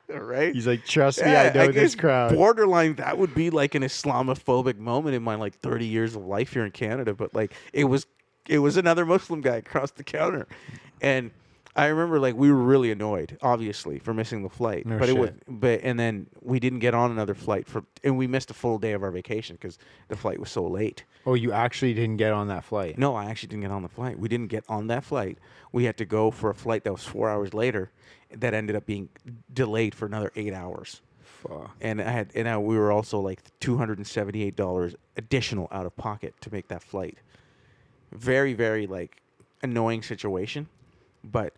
right? he's like, trust me, I Yeah, know guess this crowd. borderline that would be like an Islamophobic moment in my like 30 years of life here in Canada, but like it was another Muslim guy across the counter. And I remember like we were really annoyed, obviously, for missing the flight. No but it was shit. and then we didn't get on another flight and we missed a full day of our vacation because the flight was so late. Oh, you actually didn't get on that flight? No, I actually didn't get on the flight. We didn't get on that flight. We had to go for a flight that was 4 hours later that ended up being delayed for another 8 hours. Fuck. And we were also like $278 additional out of pocket to make that flight. Very, very like annoying situation, but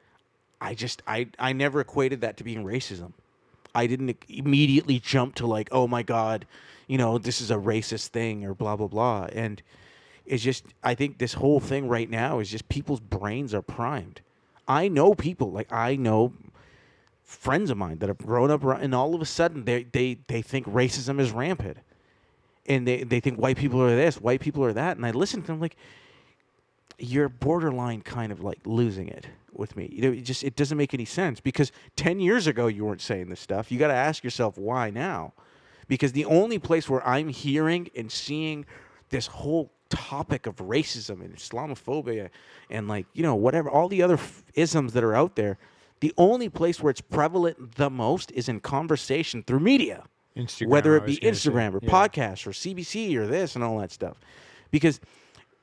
I never equated that to being racism. I didn't immediately jump to like, oh my God, this is a racist thing or blah, blah, blah. And it's just, I think this whole thing right now is just people's brains are primed. I know people, like I know friends of mine that have grown up and all of a sudden they think racism is rampant. And they think white people are this, white people are that. And I listen to them like, you're borderline kind of like losing it with me. It doesn't make any sense because 10 years ago you weren't saying this stuff. You got to ask yourself why now, because the only place where I'm hearing and seeing this whole topic of racism and Islamophobia and like, whatever, all the other isms that are out there, the only place where it's prevalent the most is in conversation through media, Instagram, whether it be I was gonna Instagram say. or Yeah. podcasts or CBC or this and all that stuff. Because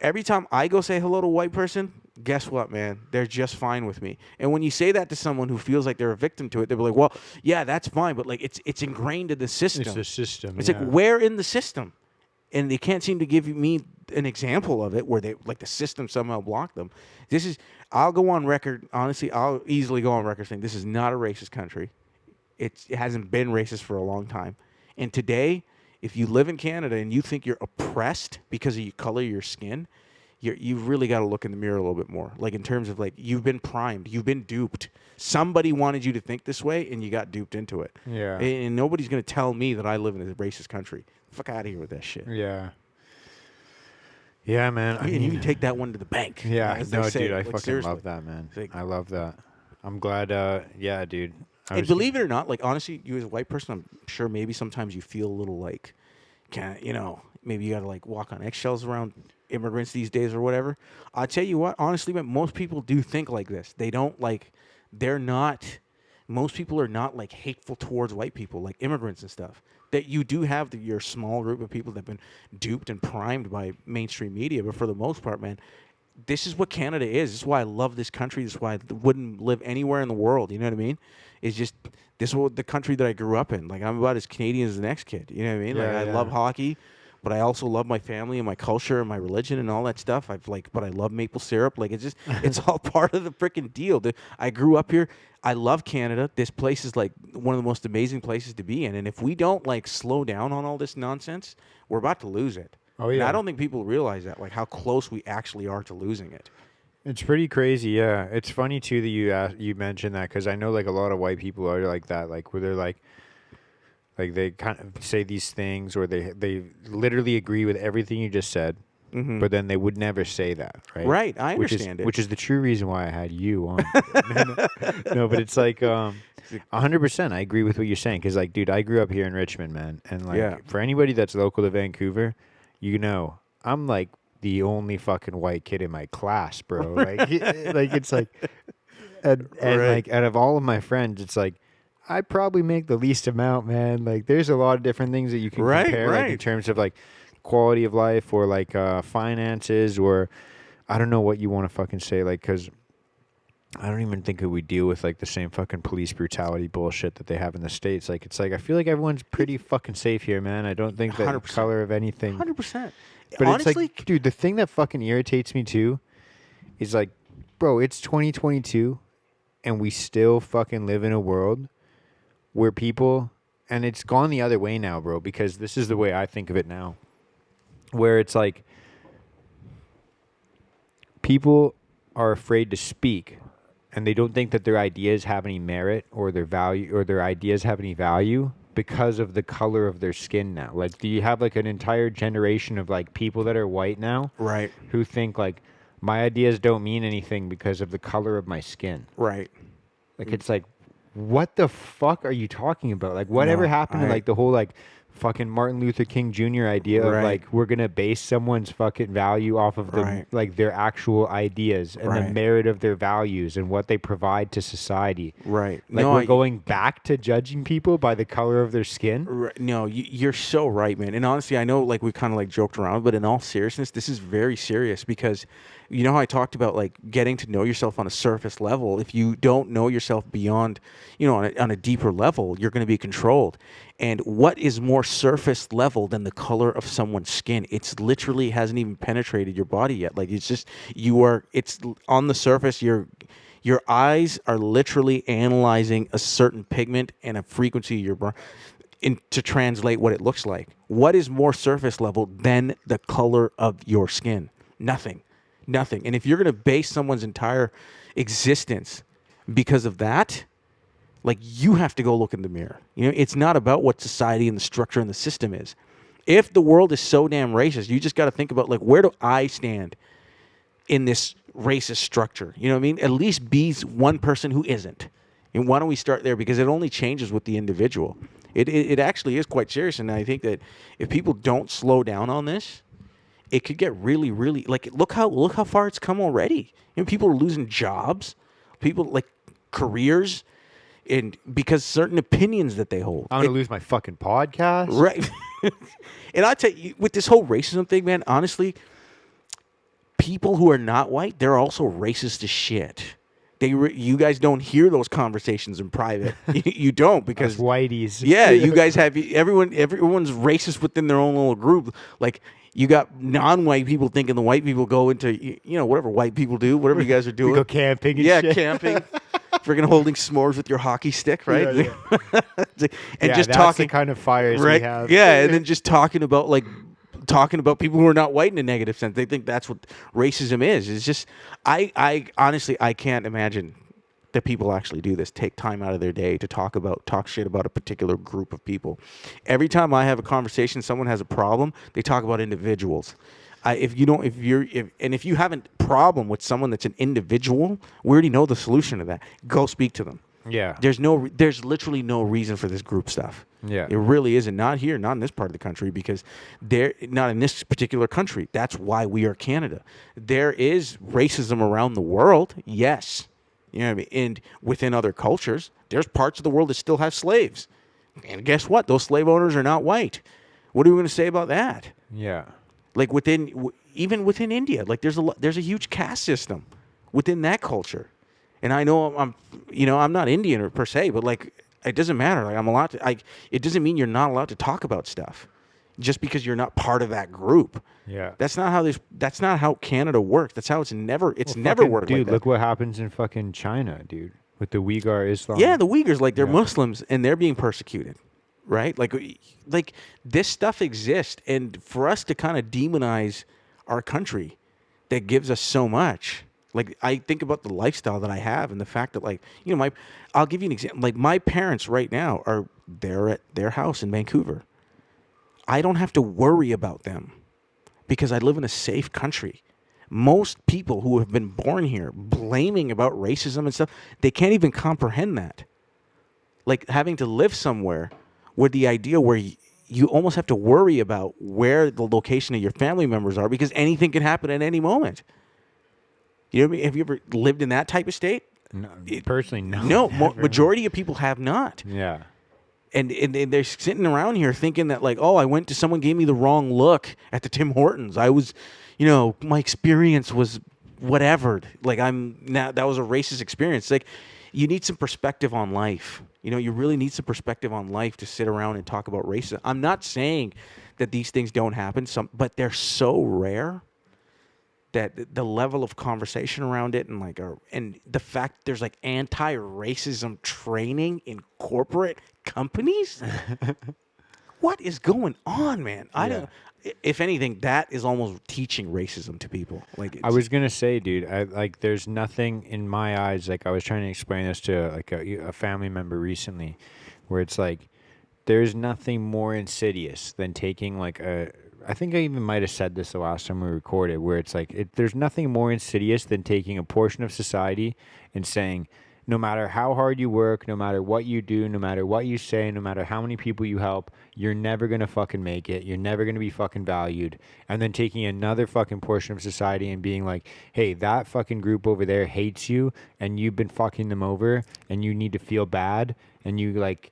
every time I go say hello to a white person, guess what, man? They're just fine with me. And when you say that to someone who feels like they're a victim to it, they'll be like, well, yeah, that's fine. But like, it's ingrained in the system. It's the system. It's like, where in the system? And they can't seem to give me an example of it where they like the system somehow blocked them. I'll go on record. Honestly, I'll easily go on record saying this is not a racist country. It hasn't been racist for a long time. And today, if you live in Canada and you think you're oppressed because of the color of your skin, you've really got to look in the mirror a little bit more. Like in terms of like, you've been primed, you've been duped. Somebody wanted you to think this way and you got duped into it. Yeah. And nobody's going to tell me that I live in a racist country. Fuck out of here with that shit. Yeah. Yeah, man. And you can take that one to the bank. Yeah, as they no, say. dude, I Like, fucking seriously. love that, man. Like- I love that. I'm glad. Yeah, dude. And believe it or not, like honestly, you as a white person, I'm sure maybe sometimes you feel a little like, maybe you got to like walk on eggshells around immigrants these days or whatever. I'll tell you what, honestly, man, most people do think like this. They don't like, most people are not like hateful towards white people, like immigrants and stuff. That you do have your small group of people that have been duped and primed by mainstream media, but for the most part, man, this is what Canada is. This is why I love this country. This is why I wouldn't live anywhere in the world. You know what I mean? It's just, this is the country that I grew up in. Like, I'm about as Canadian as the next kid. You know what I mean? Yeah, Like, I yeah. love hockey, but I also love my family and my culture and my religion and all that stuff. But I love maple syrup. Like, it's just, it's all part of the freaking deal. I grew up here. I love Canada. This place is like one of the most amazing places to be in. And if we don't like slow down on all this nonsense, we're about to lose it. Oh, And yeah. I don't think people realize that, like how close we actually are to losing it. It's pretty crazy, yeah. It's funny too that you mentioned that because I know like a lot of white people are like that, like where they're like they kind of say these things or they literally agree with everything you just said, but then they would never say that, right? Right, I understand it. Which is the true reason why I had you on. No, but it's like 100%. I agree with what you're saying because like, dude, I grew up here in Richmond, man, and like Yeah. for anybody that's local to Vancouver, I'm like the only fucking white kid in my class, bro. Like, it's like, and Right. like out of all of my friends, it's like I probably make the least amount, man. Like, there's a lot of different things that you can Right, compare, like in right. terms of like quality of life or like finances or I don't know what you want to fucking say, like because. I don't even think that we deal with like the same fucking police brutality bullshit that they have in the States. Like, it's like I feel like everyone's pretty fucking safe here, man. I don't think that 100%. color of anything. 100%. But Honestly, it's like, dude, the thing that fucking irritates me too is like, bro, it's 2022 and we still fucking live in a world where people, and it's gone the other way now, bro, because this is the way I think of it now, where it's like people are afraid to speak. and they don't think that their ideas have any merit or their value or their ideas have any value because of the color of their skin now. Like, do you have like an entire generation of like people that are white now Right. who think like my ideas don't mean anything because of the color of my skin? Right. Like, it's like, what the fuck are you talking about? Like, whatever No, happened to like the whole like fucking Martin Luther King Jr. idea of Right. like we're gonna base someone's fucking value off of the Right. like their actual ideas and the Right. merit of their values and what they provide to society. Right. Like, No, we're going back to judging people by the color of their skin. No, you're so right, man. And honestly, I know like we kind of like joked around, but in all seriousness, this is very serious because you know how I talked about like getting to know yourself on a surface level. If you don't know yourself beyond, you know, on a deeper level, you're going to be controlled. And what is more surface level than the color of someone's skin? It's literally hasn't even penetrated your body yet. Like, it's just it's on the surface. Your eyes are literally analyzing a certain pigment and a frequency of your brain to translate what it looks like. What is more surface level than the color of your skin? Nothing. And if you're going to base someone's entire existence because of that, like, you have to go look in the mirror. You know, it's not about what society and the structure and the system is. If the world is so damn racist, you just got to think about, like, where do I stand in this racist structure? You know what I mean? At least be one person who isn't. And why don't we start there? Because it only changes with the individual. It actually is quite serious. And I think that if people don't slow down on this, it could get really, really, like, look how far it's come already. You know, people are losing jobs, people like careers, and because certain opinions that they hold. I'm gonna lose my fucking podcast. Right. And I tell you, with this whole racism thing, man, honestly, people who are not white, they're also racist as shit. You guys don't hear those conversations in private. You don't, because Us whiteys. yeah, you guys have everyone's racist within their own little group. Like, you got non-white people thinking the white people go into, you know, whatever white people do, whatever you guys are doing. We go camping and yeah, shit. camping. Friggin' holding s'mores with your hockey stick, right? Yeah, and yeah, just that's talking the kind of fires right? we have. Yeah, and then just talking about people who are not white in a negative sense. They think that's what racism is. It's just I honestly I can't imagine that people actually do this. Take time out of their day to talk shit about a particular group of people. Every time I have a conversation, someone has a problem, they talk about individuals. If you haven't problem with someone that's an individual, we already know the solution to that. Go speak to them. Yeah. There's literally no reason for this group stuff. Yeah. It really isn't. Not here, not in this part of the country, because they're not in this particular country. That's why we are Canada. There is racism around the world, yes. You know what I mean? And within other cultures, there's parts of the world that still have slaves. And guess what? Those slave owners are not white. What are we going to say about that? Yeah. Like even within India, like there's a huge caste system within that culture. And I know I'm not Indian per se, but like it doesn't matter. Like I'm allowed to. It doesn't mean you're not allowed to talk about stuff just because you're not part of that group. Yeah. That's not how Canada works. That's how it's never Fucking, worked. Dude, like that. look what happens in fucking China, dude, with the Uyghur Islam. Yeah, the Uyghurs, like they're Yeah. Muslims and they're being persecuted, right? Like this stuff exists, and for us to kind of demonize our country that gives us so much. Like, I think about the lifestyle that I have and the fact that, like, you know, I'll give you an example. Like, my parents right now they're at their house in Vancouver. I don't have to worry about them because I live in a safe country. Most people who have been born here blaming about racism and stuff, they can't even comprehend that. Like, having to live somewhere where the idea where you almost have to worry about where the location of your family members are because anything can happen at any moment. You know what I mean? Have you ever lived in that type of state? No, personally, no. No, never. majority of people have not. Yeah. And they're sitting around here thinking that, like, oh, someone gave me the wrong look at the Tim Hortons. I was, you know, my experience was whatever. Like, that was a racist experience. Like, you need some perspective on life. You know, you really need some perspective on life to sit around and talk about racism. I'm not saying that these things don't happen, but they're so rare that the level of conversation around it and the fact there's like anti-racism training in corporate companies. what is going on, man? I Yeah. don't. If anything, that is almost teaching racism to people. Like I was gonna say, dude, I like there's nothing in my eyes. Like I was trying to explain this to like a family member recently, where it's like there's nothing more insidious than taking like a. I think I even might have said this the last time we recorded, where it's like there's nothing more insidious than taking a portion of society and saying, no matter how hard you work, no matter what you do, no matter what you say, no matter how many people you help, you're never going to fucking make it. You're never going to be fucking valued. And then taking another fucking portion of society and being like, hey, that fucking group over there hates you and you've been fucking them over and you need to feel bad and you like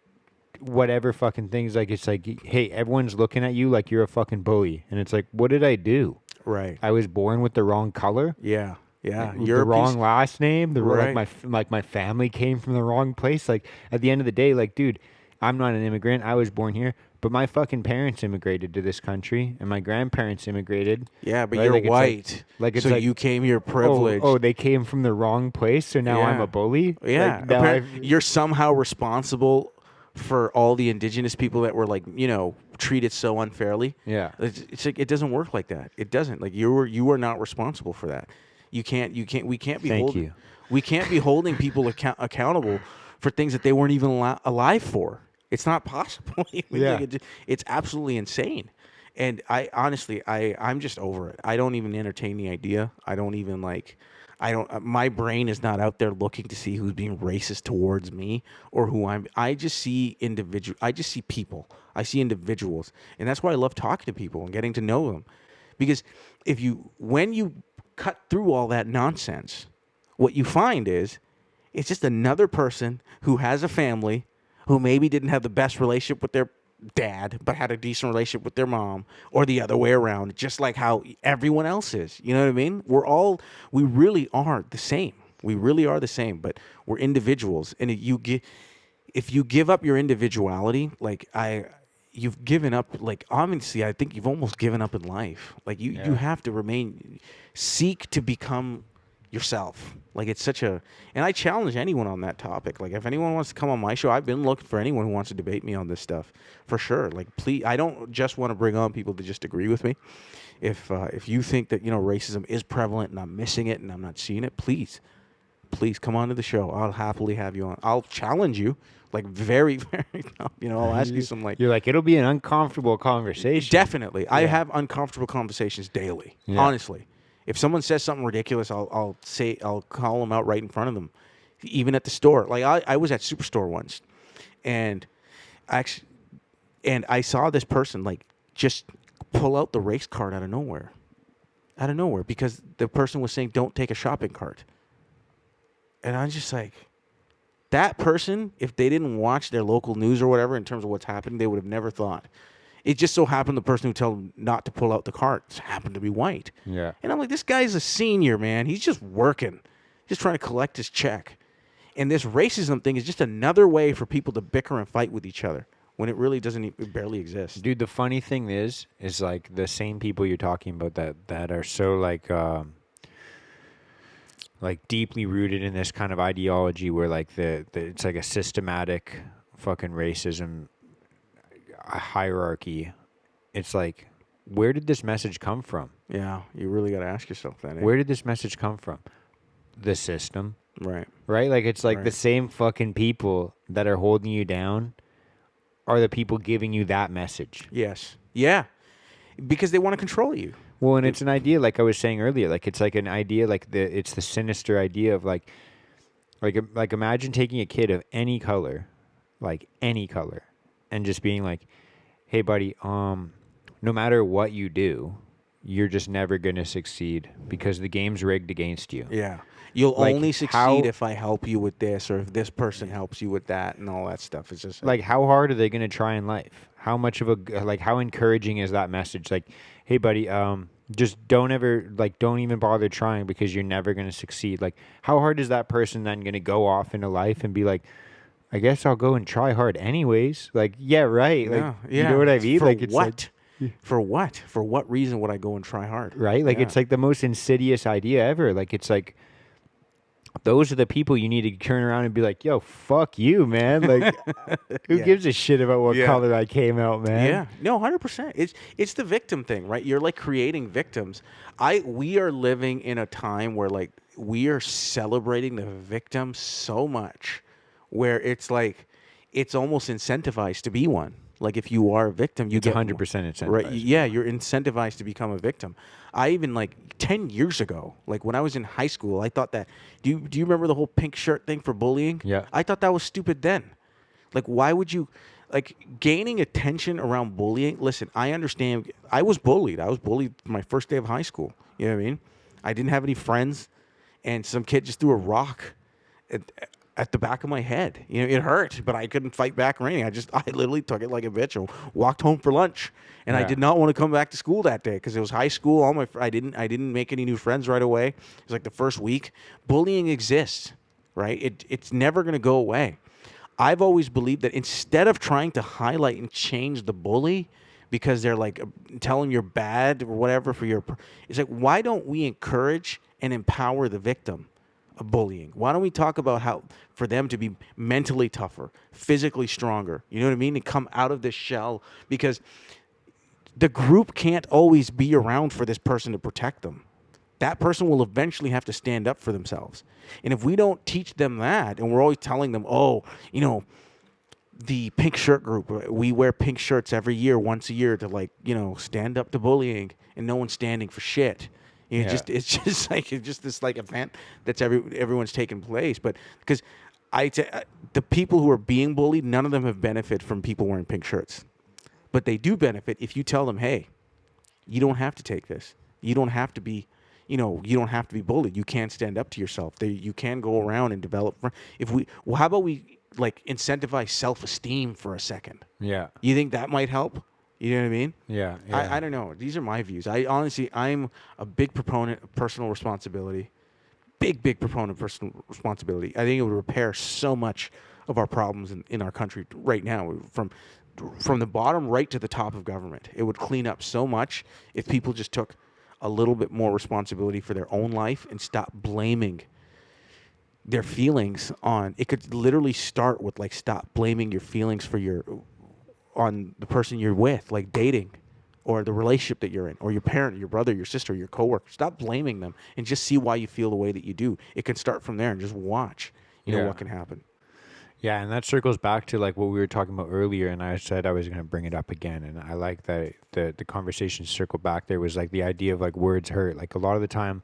whatever fucking things. Like, it's like, hey, everyone's looking at you like you're a fucking bully. And it's like, what did I do? right. I was born with the wrong color. Yeah. Yeah. With You're the a wrong piece- last name. Right. Like my family came from the wrong place. Like at the end of the day, like dude, I'm not an immigrant. I was born here, but my fucking parents immigrated to this country, and my grandparents immigrated. Yeah, but right? you're Like, it's white. like it's so like you came here privileged. Oh, they came from the wrong place, so now I'm Yeah. a bully. Yeah, Like, now you're somehow responsible for all the indigenous people that were like, treated so unfairly. yeah. It's like it doesn't work like that. It doesn't. Like you are not responsible for that. We can't be Thank holding you. we can't be holding people accountable for things that they weren't even alive for. It's not possible. Yeah. It's absolutely insane. And I honestly, I'm just over it. I don't even entertain the idea. I don't even my brain is not out there looking to see who's being racist towards me or I just see people. I see individuals. And that's why I love talking to people and getting to know them. Because when you cut through all that nonsense, what you find is it's just another person who has a family who maybe didn't have the best relationship with their dad, but had a decent relationship with their mom, or the other way around, just like how everyone else is. You know what I mean? We really are the same. We really are the same, but we're individuals. And if you give up your individuality, you've given up, like, honestly, I think you've almost given up in life. Like, you have to seek to become yourself. Like, it's and I challenge anyone on that topic. Like, if anyone wants to come on my show, I've been looking for anyone who wants to debate me on this stuff, for sure. Like, please, I don't just want to bring on people to just agree with me. If you think that, racism is prevalent and I'm missing it and I'm not seeing it, please come on to the show. I'll happily have you on. I'll challenge you. Like, very, very, I'll ask you some, like... You're like, it'll be an uncomfortable conversation. Definitely. I have uncomfortable conversations daily, honestly. If someone says something ridiculous, I'll call them out right in front of them, even at the store. Like, I was at Superstore once, and I saw this person, like, just pull out the race card out of nowhere, because the person was saying, don't take a shopping cart. And I'm just like... That person, if they didn't watch their local news or whatever in terms of what's happening, they would have never thought. It just so happened the person who told them not to pull out the cart happened to be white. Yeah. And I'm like, this guy's a senior, man. He's just working. Just trying to collect his check. And this racism thing is just another way for people to bicker and fight with each other when it really doesn't, it barely exists. Dude, the funny thing is like the same people you're talking about that are so like deeply rooted in this kind of ideology where like it's like a systematic fucking racism hierarchy. It's like, where did this message come from? Yeah, you really got to ask yourself that. Where did this message come from? The system. Right. Right? Like, it's like Right. the same fucking people that are holding you down are the people giving you that message. Yes. Yeah. Because they want to control you. Well, and it's an idea, like I was saying earlier, like it's like an idea, like it's the sinister idea of like imagine taking a kid of any color, and just being like, hey, buddy, no matter what you do, you're just never gonna succeed because the game's rigged against you. Yeah. You'll Like, only succeed how- if I help you with this or if this person helps you with that and all that stuff. It's just Like, how hard are they gonna try in life? How much of how encouraging is that message? Like, hey, buddy, just don't even bother trying because you're never gonna succeed. Like, how hard is that person then gonna go off into life and be like, I guess I'll go and try hard anyways? Like, yeah, right. Like, you know what I mean? For like, it's what? like, For what? For what reason would I go and try hard? right? Like, Yeah. it's like the most insidious idea ever. Like, it's like those are the people you need to turn around and be like, yo, fuck you, man. Like, who gives a shit about what color I came out, man? Yeah, no, 100%. It's the victim thing, right? You're like creating victims. We are living in a time where like we are celebrating the victim so much, where it's like it's almost incentivized to be one. Like if you are a victim, you get 100% incentivized. Right? Yeah, you're incentivized to become a victim. I even like 10 years ago, like when I was in high school, I thought that. Do you remember the whole pink shirt thing for bullying? Yeah. I thought that was stupid then. Like, why would you, like, gaining attention around bullying? Listen, I understand. I was bullied. I was bullied my first day of high school. You know what I mean? I didn't have any friends, and some kid just threw a rock at the back of my head. You know, it hurt, but I couldn't fight back or anything. I literally took it like a bitch and walked home for lunch. And I did not want to come back to school that day because it was high school. I didn't make any new friends right away. It was like the first week. Bullying exists, right? It's never going to go away. I've always believed that instead of trying to highlight and change the bully because they're like telling you're bad or whatever it's like, why don't we encourage and empower the victim of bullying? Why don't we talk about how for them to be mentally tougher, physically stronger, you know what I mean? And come out of this shell, because the group can't always be around for this person to protect them. That person will eventually have to stand up for themselves. And if we don't teach them that, and we're always telling them, oh, you know, the pink shirt group, we wear pink shirts every year, once a year, to like, you know, stand up to bullying, and no one's standing for shit. You know, it's just this like event that's everyone's taking place. But because the people who are being bullied, none of them have benefited from people wearing pink shirts. But they do benefit if you tell them, hey, you don't have to take this. You don't have to be, you don't have to be bullied. You can stand up to yourself. You can go around and develop. How about we like incentivize self-esteem for a second? Yeah. You think that might help? You know what I mean? Yeah. I don't know. These are my views. I'm a big proponent of personal responsibility. Big proponent of personal responsibility. I think it would repair so much of our problems in our country right now, from the bottom right to the top of government. It would clean up so much if people just took a little bit more responsibility for their own life and stop blaming their feelings on. It could literally start with like, stop blaming your feelings on the person you're with, like dating, or the relationship that you're in, or your parent, your brother, your sister, your coworker. Stop blaming them and just see why you feel the way that you do. It can start from there, and just watch, you know, what can happen. Yeah, and that circles back to like what we were talking about earlier, and I said I was going to bring it up again, and I like that the conversation circled back there was like the idea of like words hurt. Like a lot of the time,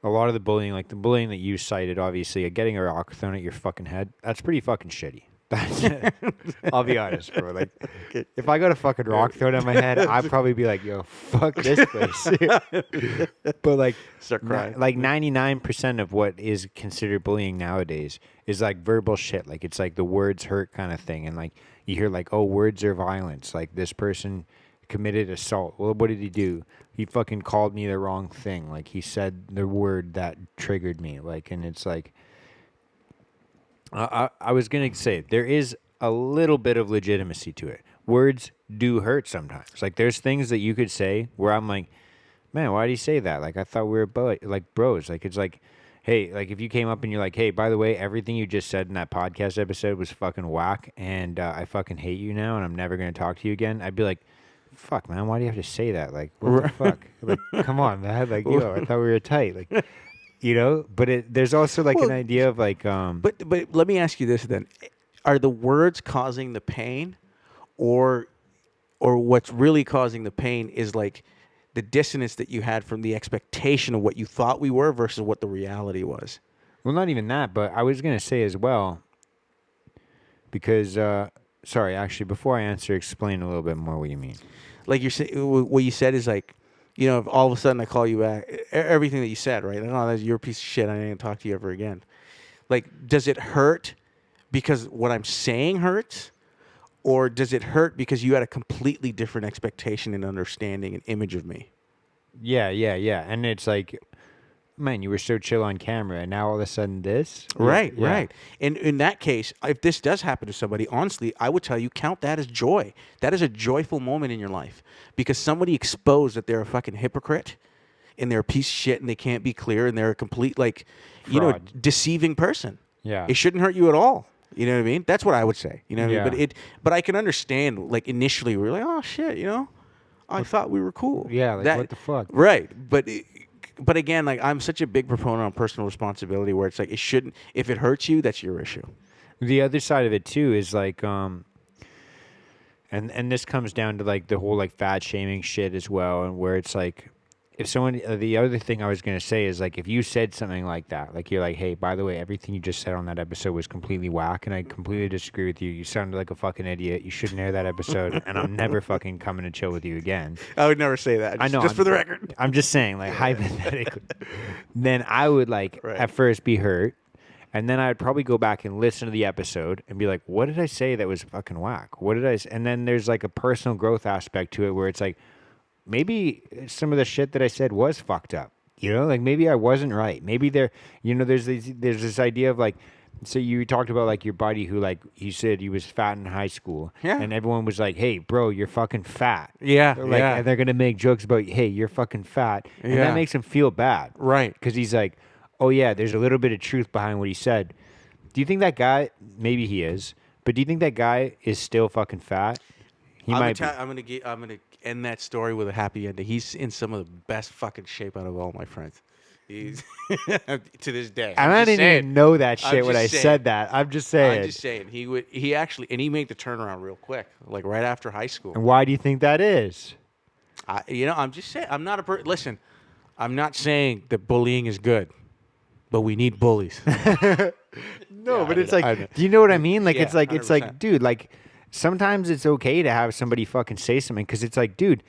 a lot of the bullying, like the bullying that you cited, obviously, getting a rock thrown at your fucking head, that's pretty fucking shitty. I'll be honest, bro. Like, if I got a fucking rock thrown at my head, I'd probably be like, "Yo, fuck this place." But like, start crying. Like 99% of what is considered bullying nowadays is like verbal shit. Like it's like the words hurt kind of thing, and like you hear like, "Oh, words are violence." Like this person committed assault. Well, what did he do? He fucking called me the wrong thing. Like he said the word that triggered me. Like, and it's like. I was going to say, there is a little bit of legitimacy to it. Words do hurt sometimes. Like, there's things that you could say where I'm like, man, why did he say that? Like, I thought we were like bros. Like, it's like, hey, like, if you came up and you're like, hey, by the way, everything you just said in that podcast episode was fucking whack, and I fucking hate you now, and I'm never going to talk to you again, I'd be like, fuck, man, why do you have to say that? Like, what the fuck? Like, come on, man. Like, yo, I thought we were tight. Like... You know, but there's also like an idea of like. But let me ask you this then: are the words causing the pain, or what's really causing the pain is like the dissonance that you had from the expectation of what you thought we were versus what the reality was? Well, not even that, but I was gonna say as well. Because, sorry, actually, before I answer, explain a little bit more what you mean. Like what you said is like. You know, if all of a sudden I call you back, everything that you said, right? Like, oh, you're a piece of shit. I ain't going to talk to you ever again. Like, does it hurt because what I'm saying hurts? Or does it hurt because you had a completely different expectation and understanding and image of me? Yeah. And it's like, man, you were so chill on camera, and now all of a sudden this? Right. And in that case, if this does happen to somebody, honestly, I would tell you, count that as joy. That is a joyful moment in your life because somebody exposed that they're a fucking hypocrite, and they're a piece of shit and they can't be clear and they're a complete like, Fraud. deceiving person. Yeah. It shouldn't hurt you at all. You know what I mean? That's what I would say. You know what I mean? Yeah. But I can understand. Like initially, we were like, oh shit, I thought we were cool. Yeah, like what the fuck? Right, but again, like I'm such a big proponent on personal responsibility, where it's like it shouldn't. If it hurts you, that's your issue. The other side of it too is like, and this comes down to like the whole like fat shaming shit as well, and where it's like, if someone, the other thing I was gonna say is like, if you said something like that, like you're like, hey, by the way, everything you just said on that episode was completely whack, and I completely disagree with you. You sounded like a fucking idiot. You shouldn't air that episode, and I'm never fucking coming to chill with you again. I would never say that. I know, just for the record. I'm just saying, like hypothetically, then I would like Right. at first be hurt. And then I'd probably go back and listen to the episode and be like, what did I say that was fucking whack? What did I say? And then there's like a personal growth aspect to it where it's like, maybe some of the shit that I said was fucked up. You know, like maybe I wasn't right. Maybe there's this idea of like, so you talked about like your buddy who like, you said he was fat in high school. Yeah. And everyone was like, hey, bro, you're fucking fat. Yeah, Like, yeah. and they're going to make jokes about, hey, you're fucking fat. And Yeah. that makes him feel bad. Right. Because he's like, oh, yeah, there's a little bit of truth behind what he said. Do you think that guy, maybe he is, but do you think that guy is still fucking fat? He might be. I'm gonna end that story with a happy ending. He's in some of the best fucking shape out of all my friends. He's to this day. I didn't even know that shit when I just saying. said that. I'm just saying. I'm just saying. He actually, and he made the turnaround real quick, like right after high school. And why do you think that is? I'm just saying. I'm not listen. I'm not saying that bullying is good, but we need bullies. No, Yeah, but I it's know, like, I know. do you know what I mean? Like, Yeah, it's like, 100%. dude, like, sometimes it's okay to have somebody fucking say something because it's like, dude,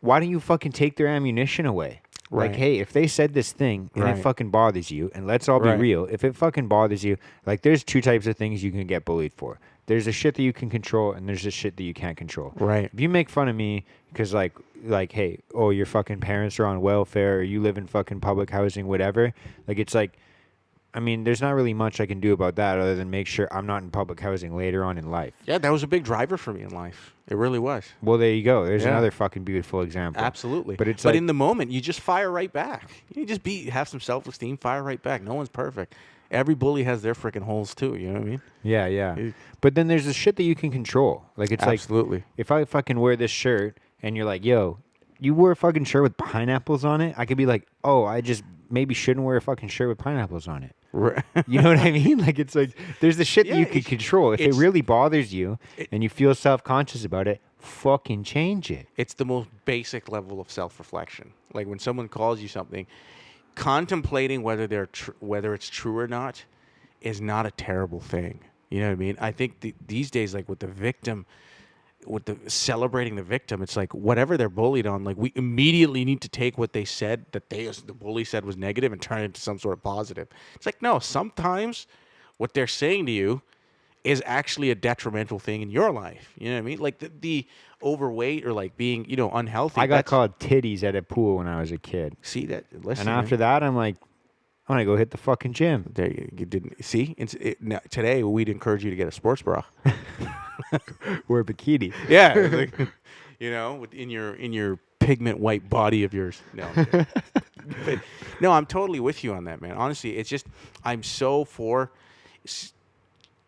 why don't you fucking take their ammunition away? Right. Like, hey, if they said this thing and Right. it fucking bothers you, and let's all be Right. real, if it fucking bothers you, like, there's two types of things you can get bullied for. There's the shit that you can control, and there's the shit that you can't control. Right. If you make fun of me because, like, hey, oh, your fucking parents are on welfare, or you live in fucking public housing, whatever, like, it's like, I mean, there's not really much I can do about that other than make sure I'm not in public housing later on in life. Yeah, that was a big driver for me in life. It really was. Well, there you go. There's Yeah. another fucking beautiful example. Absolutely. But it's like, in the moment, you just fire right back. You just have some self-esteem, fire right back. No one's perfect. Every bully has their freaking holes too. You know what I mean? yeah, yeah. It- But then there's the shit that you can control. Like, it's Absolutely. like, if I fucking wear this shirt and you're like, yo, you wore a fucking shirt with pineapples on it, I could be like, oh, I just maybe shouldn't wear a fucking shirt with pineapples on it. Right. You know what I mean? Like, it's like, there's the shit that Yeah, you can control. If it it's- really bothers you and you feel self-conscious about it, fucking change it. It's the most basic level of self-reflection. Like when someone calls you something, contemplating whether whether it's true or not is not a terrible thing. You know what I mean? I think these days, like with the victim, celebrating the victim, it's like whatever they're bullied on, like we immediately need to take what they said that the bully said was negative and turn it into some sort of positive. It's like, no, sometimes what they're saying to you is actually a detrimental thing in your life. You know what I mean? Like the overweight or like being, unhealthy. I got called titties at a pool when I was a kid. See that? Listen, And man. after that, I'm like, I'm going to go hit the fucking gym. There you didn't see. Now, today we'd encourage you to get a sports bra. Or a bikini. Yeah, like, in your pigment white body of yours. No, but, no, I'm totally with you on that, man. Honestly, it's just I'm so for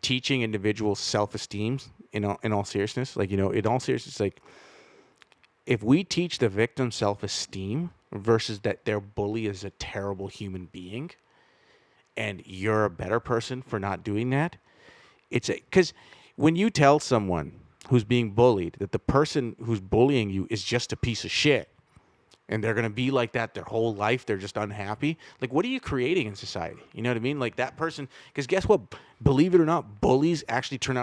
teaching individuals self-esteem. In all seriousness, like in all seriousness, like if we teach the victim self-esteem versus that their bully is a terrible human being, and you're a better person for not doing that, because when you tell someone who's being bullied that the person who's bullying you is just a piece of shit and they're going to be like that their whole life, they're just unhappy, like what are you creating in society? You know what I mean? Like that person, because guess what? Believe it or not, bullies actually turn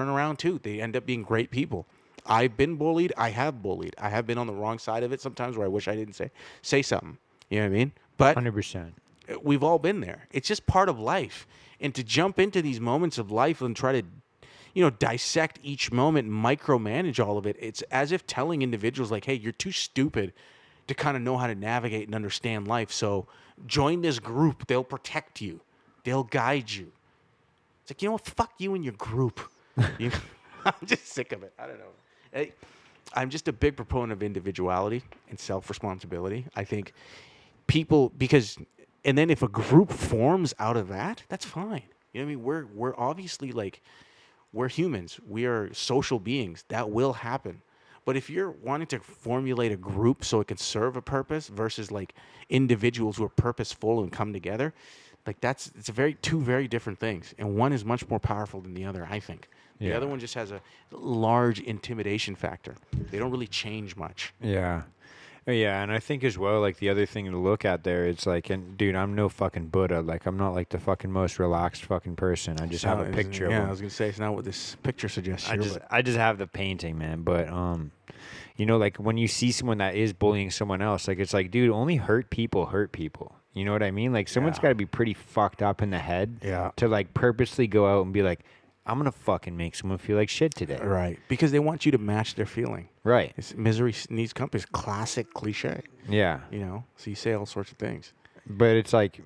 around too. They end up being great people. I've been bullied. I have bullied. I have been on the wrong side of it sometimes where I wish I didn't say something. You know what I mean? But 100%. we've all been there. It's just part of life. And to jump into these moments of life and try to, dissect each moment and micromanage all of it, it's as if telling individuals like, hey, you're too stupid to kind of know how to navigate and understand life. So join this group. They'll protect you. They'll guide you. It's like, you know what? Fuck you and your group. I'm just sick of it. I don't know. I'm just a big proponent of individuality and self-responsibility. I think people, because, and then if a group forms out of that, that's fine. You know what I mean? We're obviously like, we're humans. We are social beings. That will happen. But if you're wanting to formulate a group so it can serve a purpose versus like individuals who are purposeful and come together, like it's two very different things. And one is much more powerful than the other, I think. The Yeah. other one just has a large intimidation factor. They don't really change much. Yeah. Yeah, and I think as well, like the other thing to look at there is like, and dude, I'm no fucking Buddha. Like, I'm not like the fucking most relaxed fucking person. I just have a picture of Yeah, him. I was gonna say it's not what this picture suggests. I just have the painting, man. But you know, like when you see someone that is bullying someone else, like it's like, dude, only hurt people hurt people. You know what I mean? Like someone's got to be pretty fucked up in the head to like purposely go out and be like, I'm gonna fucking make someone feel like shit today. Right, because they want you to match their feeling. Right. It's misery needs company. It's classic cliche. Yeah. You know, so you say all sorts of things. But it's like,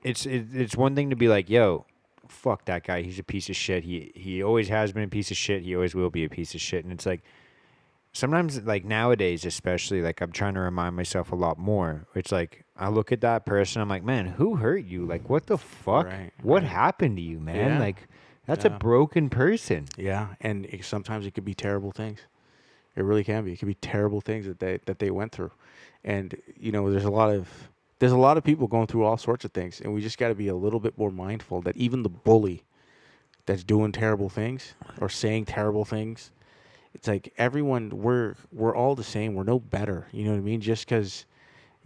it's one thing to be like, yo, fuck that guy. He's a piece of shit. He always has been a piece of shit. He always will be a piece of shit. And it's like, sometimes like nowadays, especially, like I'm trying to remind myself a lot more. It's like, I look at that person, I'm like, man, who hurt you? Like, what the fuck? What happened to you, man? Yeah. Like, that's a broken person. Yeah, and sometimes it could be terrible things. It really can be. It could be terrible things that they went through, and you know, there's a lot of people going through all sorts of things, and we just got to be a little bit more mindful that even the bully that's doing terrible things or saying terrible things, it's like everyone, we're all the same. We're no better. You know what I mean? Just because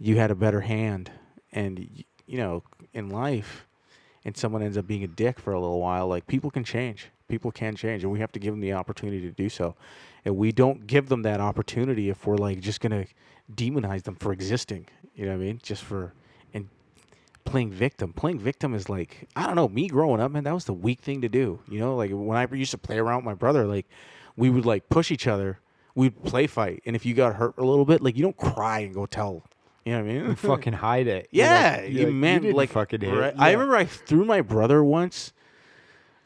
you had a better hand, and you know, in life, and someone ends up being a dick for a little while, like people can change. People can change, and we have to give them the opportunity to do so. And we don't give them that opportunity if we're like just gonna demonize them for existing. You know what I mean? Just for and playing victim. Playing victim is like, I don't know. Me growing up, man, that was the weak thing to do. You know, like when I used to play around with my brother, like we would like push each other. We'd play fight, and if you got hurt a little bit, like you don't cry and go tell. You know what I mean? You fucking hide it. Yeah, you didn't like fucking hit. Right? Yeah. I remember I threw my brother once.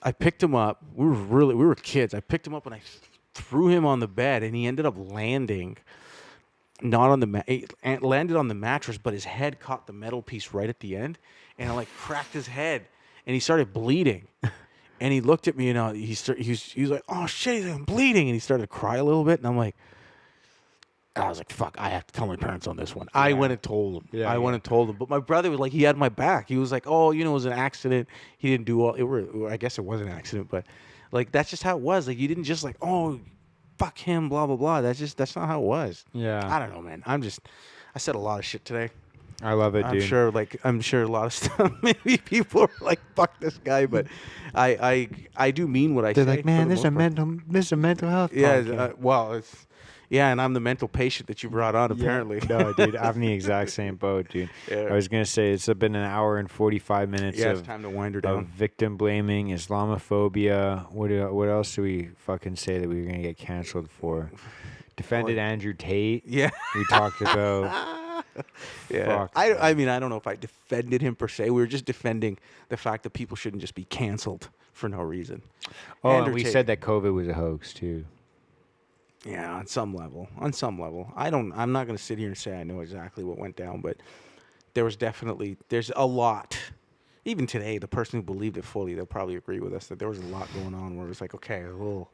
I picked him up. We were kids. I picked him up and I threw him on the bed, and he ended up landing, not on the landed on the mattress, but his head caught the metal piece right at the end, and I like cracked his head, and he started bleeding. And he looked at me, and he was like, "Oh shit, I'm bleeding," and he started to cry a little bit, and I was like, fuck, I have to tell my parents on this one. I went and told them. Yeah, I went and told them. But my brother was like, he had my back. He was like, oh, you know, it was an accident. He didn't do all, I guess it was an accident, but like, that's just how it was. Like, you didn't just like, oh, fuck him, blah, blah, blah. That's not how it was. Yeah. I don't know, man. I said a lot of shit today. I love it, dude. I'm sure a lot of stuff, maybe people are like, fuck this guy, but I do mean what I say. They're like, man, this is a mental health Yeah, yeah, and I'm the mental patient that you brought on, apparently. No, dude, I'm in the exact same boat, dude. Yeah. I was going to say, it's been an hour and 45 minutes it's time to wind her down. of victim blaming, Islamophobia. What else do we fucking say that we were going to get canceled for? Defended Andrew Tate. Yeah. We talked about. Yeah. Fuck. I mean, I don't know if I defended him per se. We were just defending the fact that people shouldn't just be canceled for no reason. Oh, Andrew and we Tate. said that COVID was a hoax, too. Yeah, on some level. I'm not going to sit here and say I know exactly what went down, but there's a lot. Even today, the person who believed it fully, they'll probably agree with us that there was a lot going on where it was like, okay, a little,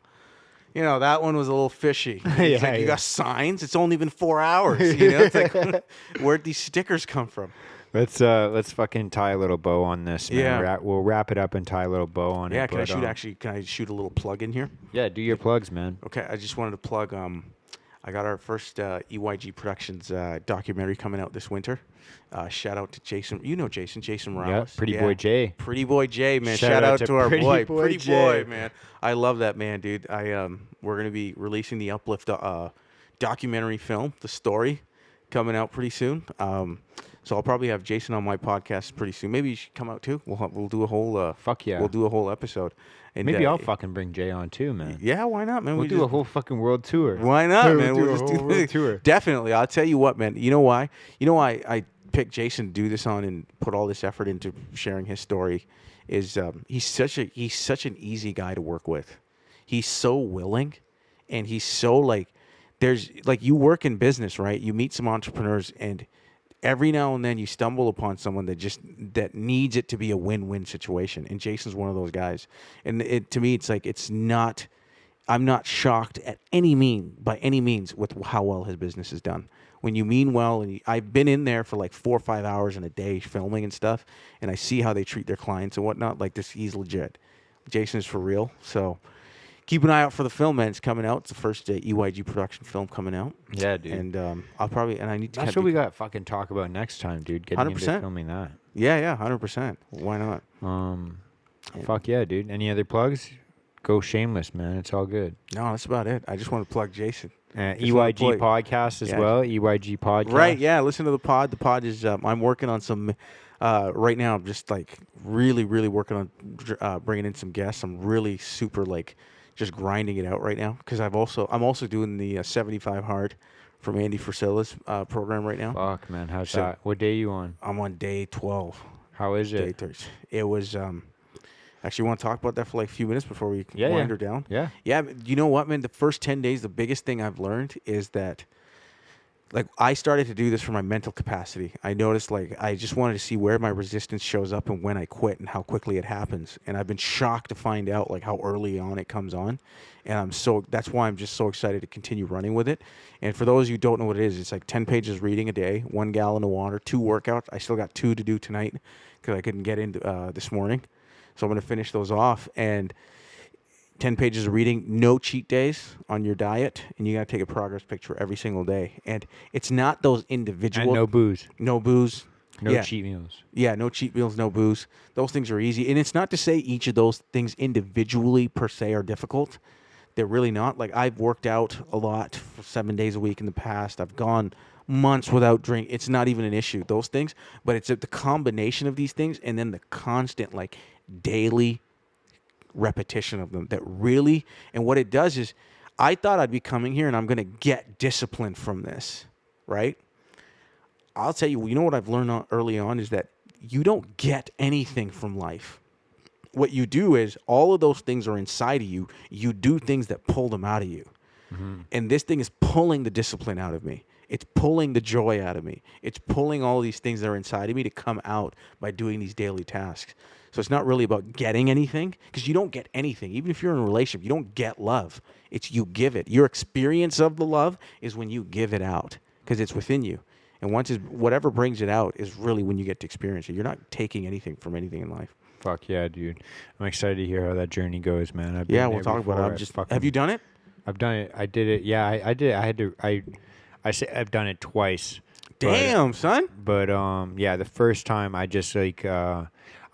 you know, that one was a little fishy. It's like, you got signs? It's only been 4 hours. You know, it's like, where'd these stickers come from? Let's fucking tie a little bow on this, man. Yeah. We'll wrap it up and tie a little bow on it. Yeah, can I shoot a little plug in here? Yeah, do your plugs, man. Okay, I just wanted to plug. I got our first EYG Productions documentary coming out this winter. Shout out to Jason. You know Jason Morales. Yeah, Pretty Boy Jay. Pretty Boy Jay, man. Shout out out to our Pretty boy. Boy Pretty Jay. Boy, man. I love that man, dude. We're gonna be releasing the Uplift documentary film, the story, coming out pretty soon. So I'll probably have Jason on my podcast pretty soon. Maybe you should come out too. We'll do a whole Fuck yeah. We'll do a whole episode. And Maybe I'll fucking bring Jay on too, man. Yeah, why not, man? We'll do a whole fucking world tour. Why not, We'll man? do We'll a just whole do world tour. Definitely. I'll tell you what, man. You know why? You know why I picked Jason to do this on and put all this effort into sharing his story is he's such an easy guy to work with. He's so willing and he's so like, there's like, you work in business, right? You meet some entrepreneurs, and every now and then you stumble upon someone that needs it to be a win-win situation, and Jason's one of those guys. And to me, it's like, I'm not shocked by any means with how well his business is done. When you mean well, and I've been in there for like 4 or 5 hours in a day filming and stuff, and I see how they treat their clients and whatnot. Like this, he's legit. Jason is for real. So keep an eye out for the film, man. It's coming out. It's the first EYG production film coming out. Yeah, dude. And I need to. That's what we got to fucking talk about next time, dude. Getting 100%. into filming that. Yeah, 100%. Why not? Fuck yeah, dude. Any other plugs? Go shameless, man. It's all good. No, that's about it. I just want to plug Jason. EYG Podcast as well. EYG Podcast. Right, yeah. Listen to the pod. The pod is, I'm working on some, right now, I'm just like really, really working on bringing in some guests. I'm really super like just grinding it out right now, because I'm also doing the 75 Hard from Andy Frisella's program right now. Fuck, man. How's that? What day are you on? I'm on day 12. How is it? Day 13. It was, actually, want to talk about that for like a few minutes before we wind her down? Yeah. Yeah, you know what, man? The first 10 days, the biggest thing I've learned is that, like, I started to do this for my mental capacity. I noticed, like, I just wanted to see where my resistance shows up and when I quit and how quickly it happens. And I've been shocked to find out, like, how early on it comes on. And that's why I'm just so excited to continue running with it. And for those who don't know what it is, it's like 10 pages reading a day, 1 gallon of water, 2 workouts. I still got 2 to do tonight because I couldn't get in this morning. So I'm going to finish those off, and 10 pages of reading, no cheat days on your diet, and you got to take a progress picture every single day. And it's not those individual. And no booze. No booze. No cheat meals. Yeah, no cheat meals, no booze. Those things are easy. And it's not to say each of those things individually per se are difficult. They're really not. Like, I've worked out a lot for 7 days a week in the past. I've gone months without drink. It's not even an issue, those things. But it's the combination of these things and then the constant, like, daily repetition of them that really, and what it does is, I thought I'd be coming here and I'm going to get discipline from this, right? I'll tell you, you know what I've learned early on is that you don't get anything from life. What you do is, all of those things are inside of you. You do things that pull them out of you. Mm-hmm. And this thing is pulling the discipline out of me. It's pulling the joy out of me. It's pulling all these things that are inside of me to come out by doing these daily tasks. So it's not really about getting anything, because you don't get anything. Even if you're in a relationship, you don't get love. It's you give it. Your experience of the love is when you give it out, because it's within you. And whatever brings it out is really when you get to experience it. You're not taking anything from anything in life. Fuck yeah, dude. I'm excited to hear how that journey goes, man. We'll talk about it. Have you done it? I've done it. I did it. Yeah, I did. I say I've done it twice. Damn, son. But yeah, the first time I just like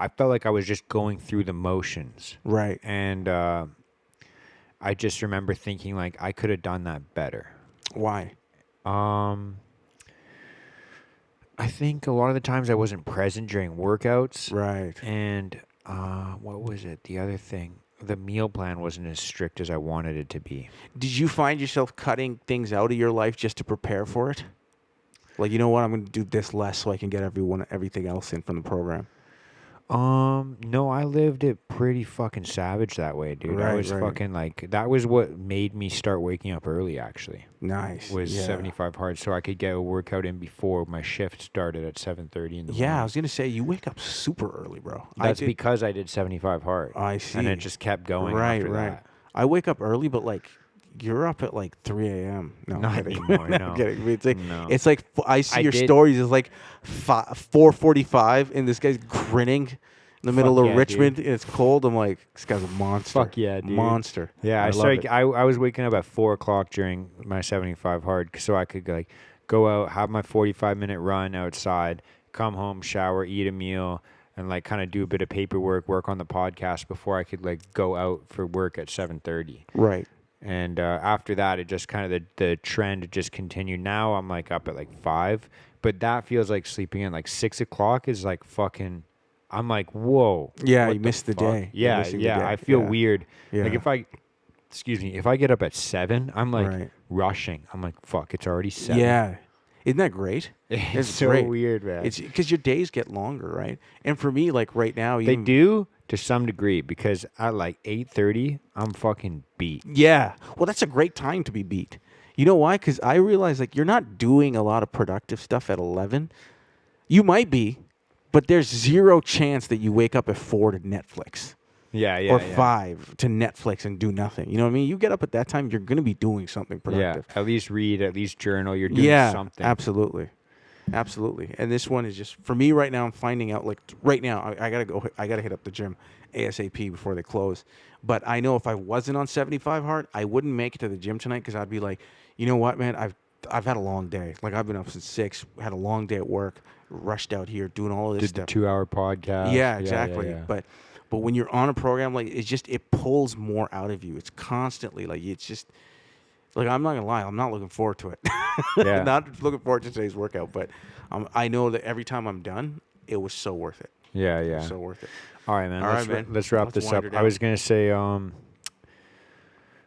I felt like I was just going through the motions. Right. And I just remember thinking, like, I could have done that better. Why? I think a lot of the times I wasn't present during workouts. Right. And what was it? The other thing, the meal plan wasn't as strict as I wanted it to be. Did you find yourself cutting things out of your life just to prepare for it? Like, you know what? I'm going to do this less so I can get everything else in from the program. No, I lived it pretty fucking savage that way, dude. Right, I was fucking like, that was what made me start waking up early, actually. Nice. Was 75 hard, so I could get a workout in before my shift started at 7:30 in the morning. Yeah, I was going to say, you wake up super early, bro. That's because I did 75 hard. I see. And it just kept going after that. I wake up early, but like, you're up at like 3 a.m. No, not I'm kidding. anymore, no. I'm kidding. It's like, no. It's like I see your stories. It's like 4:45, and this guy's grinning in the middle of Richmond. And it's cold. I'm like, this guy's a monster. Fuck yeah, dude. Monster. Yeah, I was waking up at 4 o'clock during my 75 hard, so I could like go out, have my 45-minute run outside, come home, shower, eat a meal, and like kind of do a bit of paperwork, work on the podcast before I could like go out for work at 7:30. Right. And after that, it just kind of the trend just continued. Now I'm like up at like 5, but that feels like sleeping in. Like 6 o'clock is like fucking. I'm like, whoa. Yeah, you missed the day. Yeah, yeah. I feel weird. Yeah. Like if I get up at 7, I'm like rushing. I'm like, fuck, it's already 7. Yeah. Isn't that great? It's so great. weird, man. It's because your days get longer, right? And for me, like right now, they do. to some degree, because at like 8:30, I'm fucking beat. Yeah. Well, that's a great time to be beat. You know why? Because I realize like you're not doing a lot of productive stuff at 11. You might be, but there's zero chance that you wake up at 4 to Netflix. Yeah, or 5 to Netflix and do nothing. You know what I mean? You get up at that time, you're going to be doing something productive. Yeah, at least read, at least journal. You're doing something. Absolutely. And this one is just, for me right now, I'm finding out, like, right now, I got to hit up the gym ASAP before they close. But I know if I wasn't on 75 hard, I wouldn't make it to the gym tonight because I'd be like, you know what, man? I've had a long day. Like, I've been up since 6, had a long day at work, rushed out here, doing all of this stuff. Did the 2-hour podcast. Yeah, exactly. Yeah. But when you're on a program, like, it pulls more out of you. It's constantly, like, it's just, like, I'm not going to lie, I'm not looking forward to it. Yeah. Not looking forward to today's workout, but I know that every time I'm done, it was so worth it. Yeah. So worth it. All right, man. Let's wrap this up. Down. I was going to say,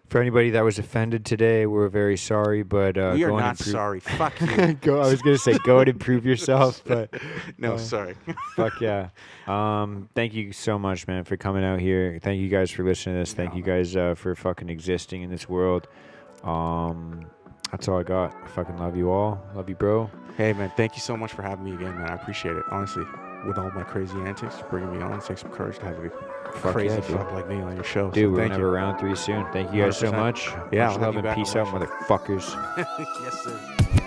for anybody that was offended today, we're very sorry, but we are not sorry. Fuck you. I was gonna say go and improve yourself, but no, sorry. Fuck yeah. Thank you so much, man, for coming out here. Thank you guys for listening to this. Thank you guys for fucking existing in this world. That's all I got. I fucking love you all. Love you, bro. Hey, man. Thank you so much for having me again, man. I appreciate it. Honestly, with all my crazy antics, bringing me on, it takes some courage to have a crazy fuck like me on your show. Dude, so we're gonna have a round 3 soon. Thank you guys 100%. so much. Yeah, much love and peace out, motherfuckers. Yes, sir.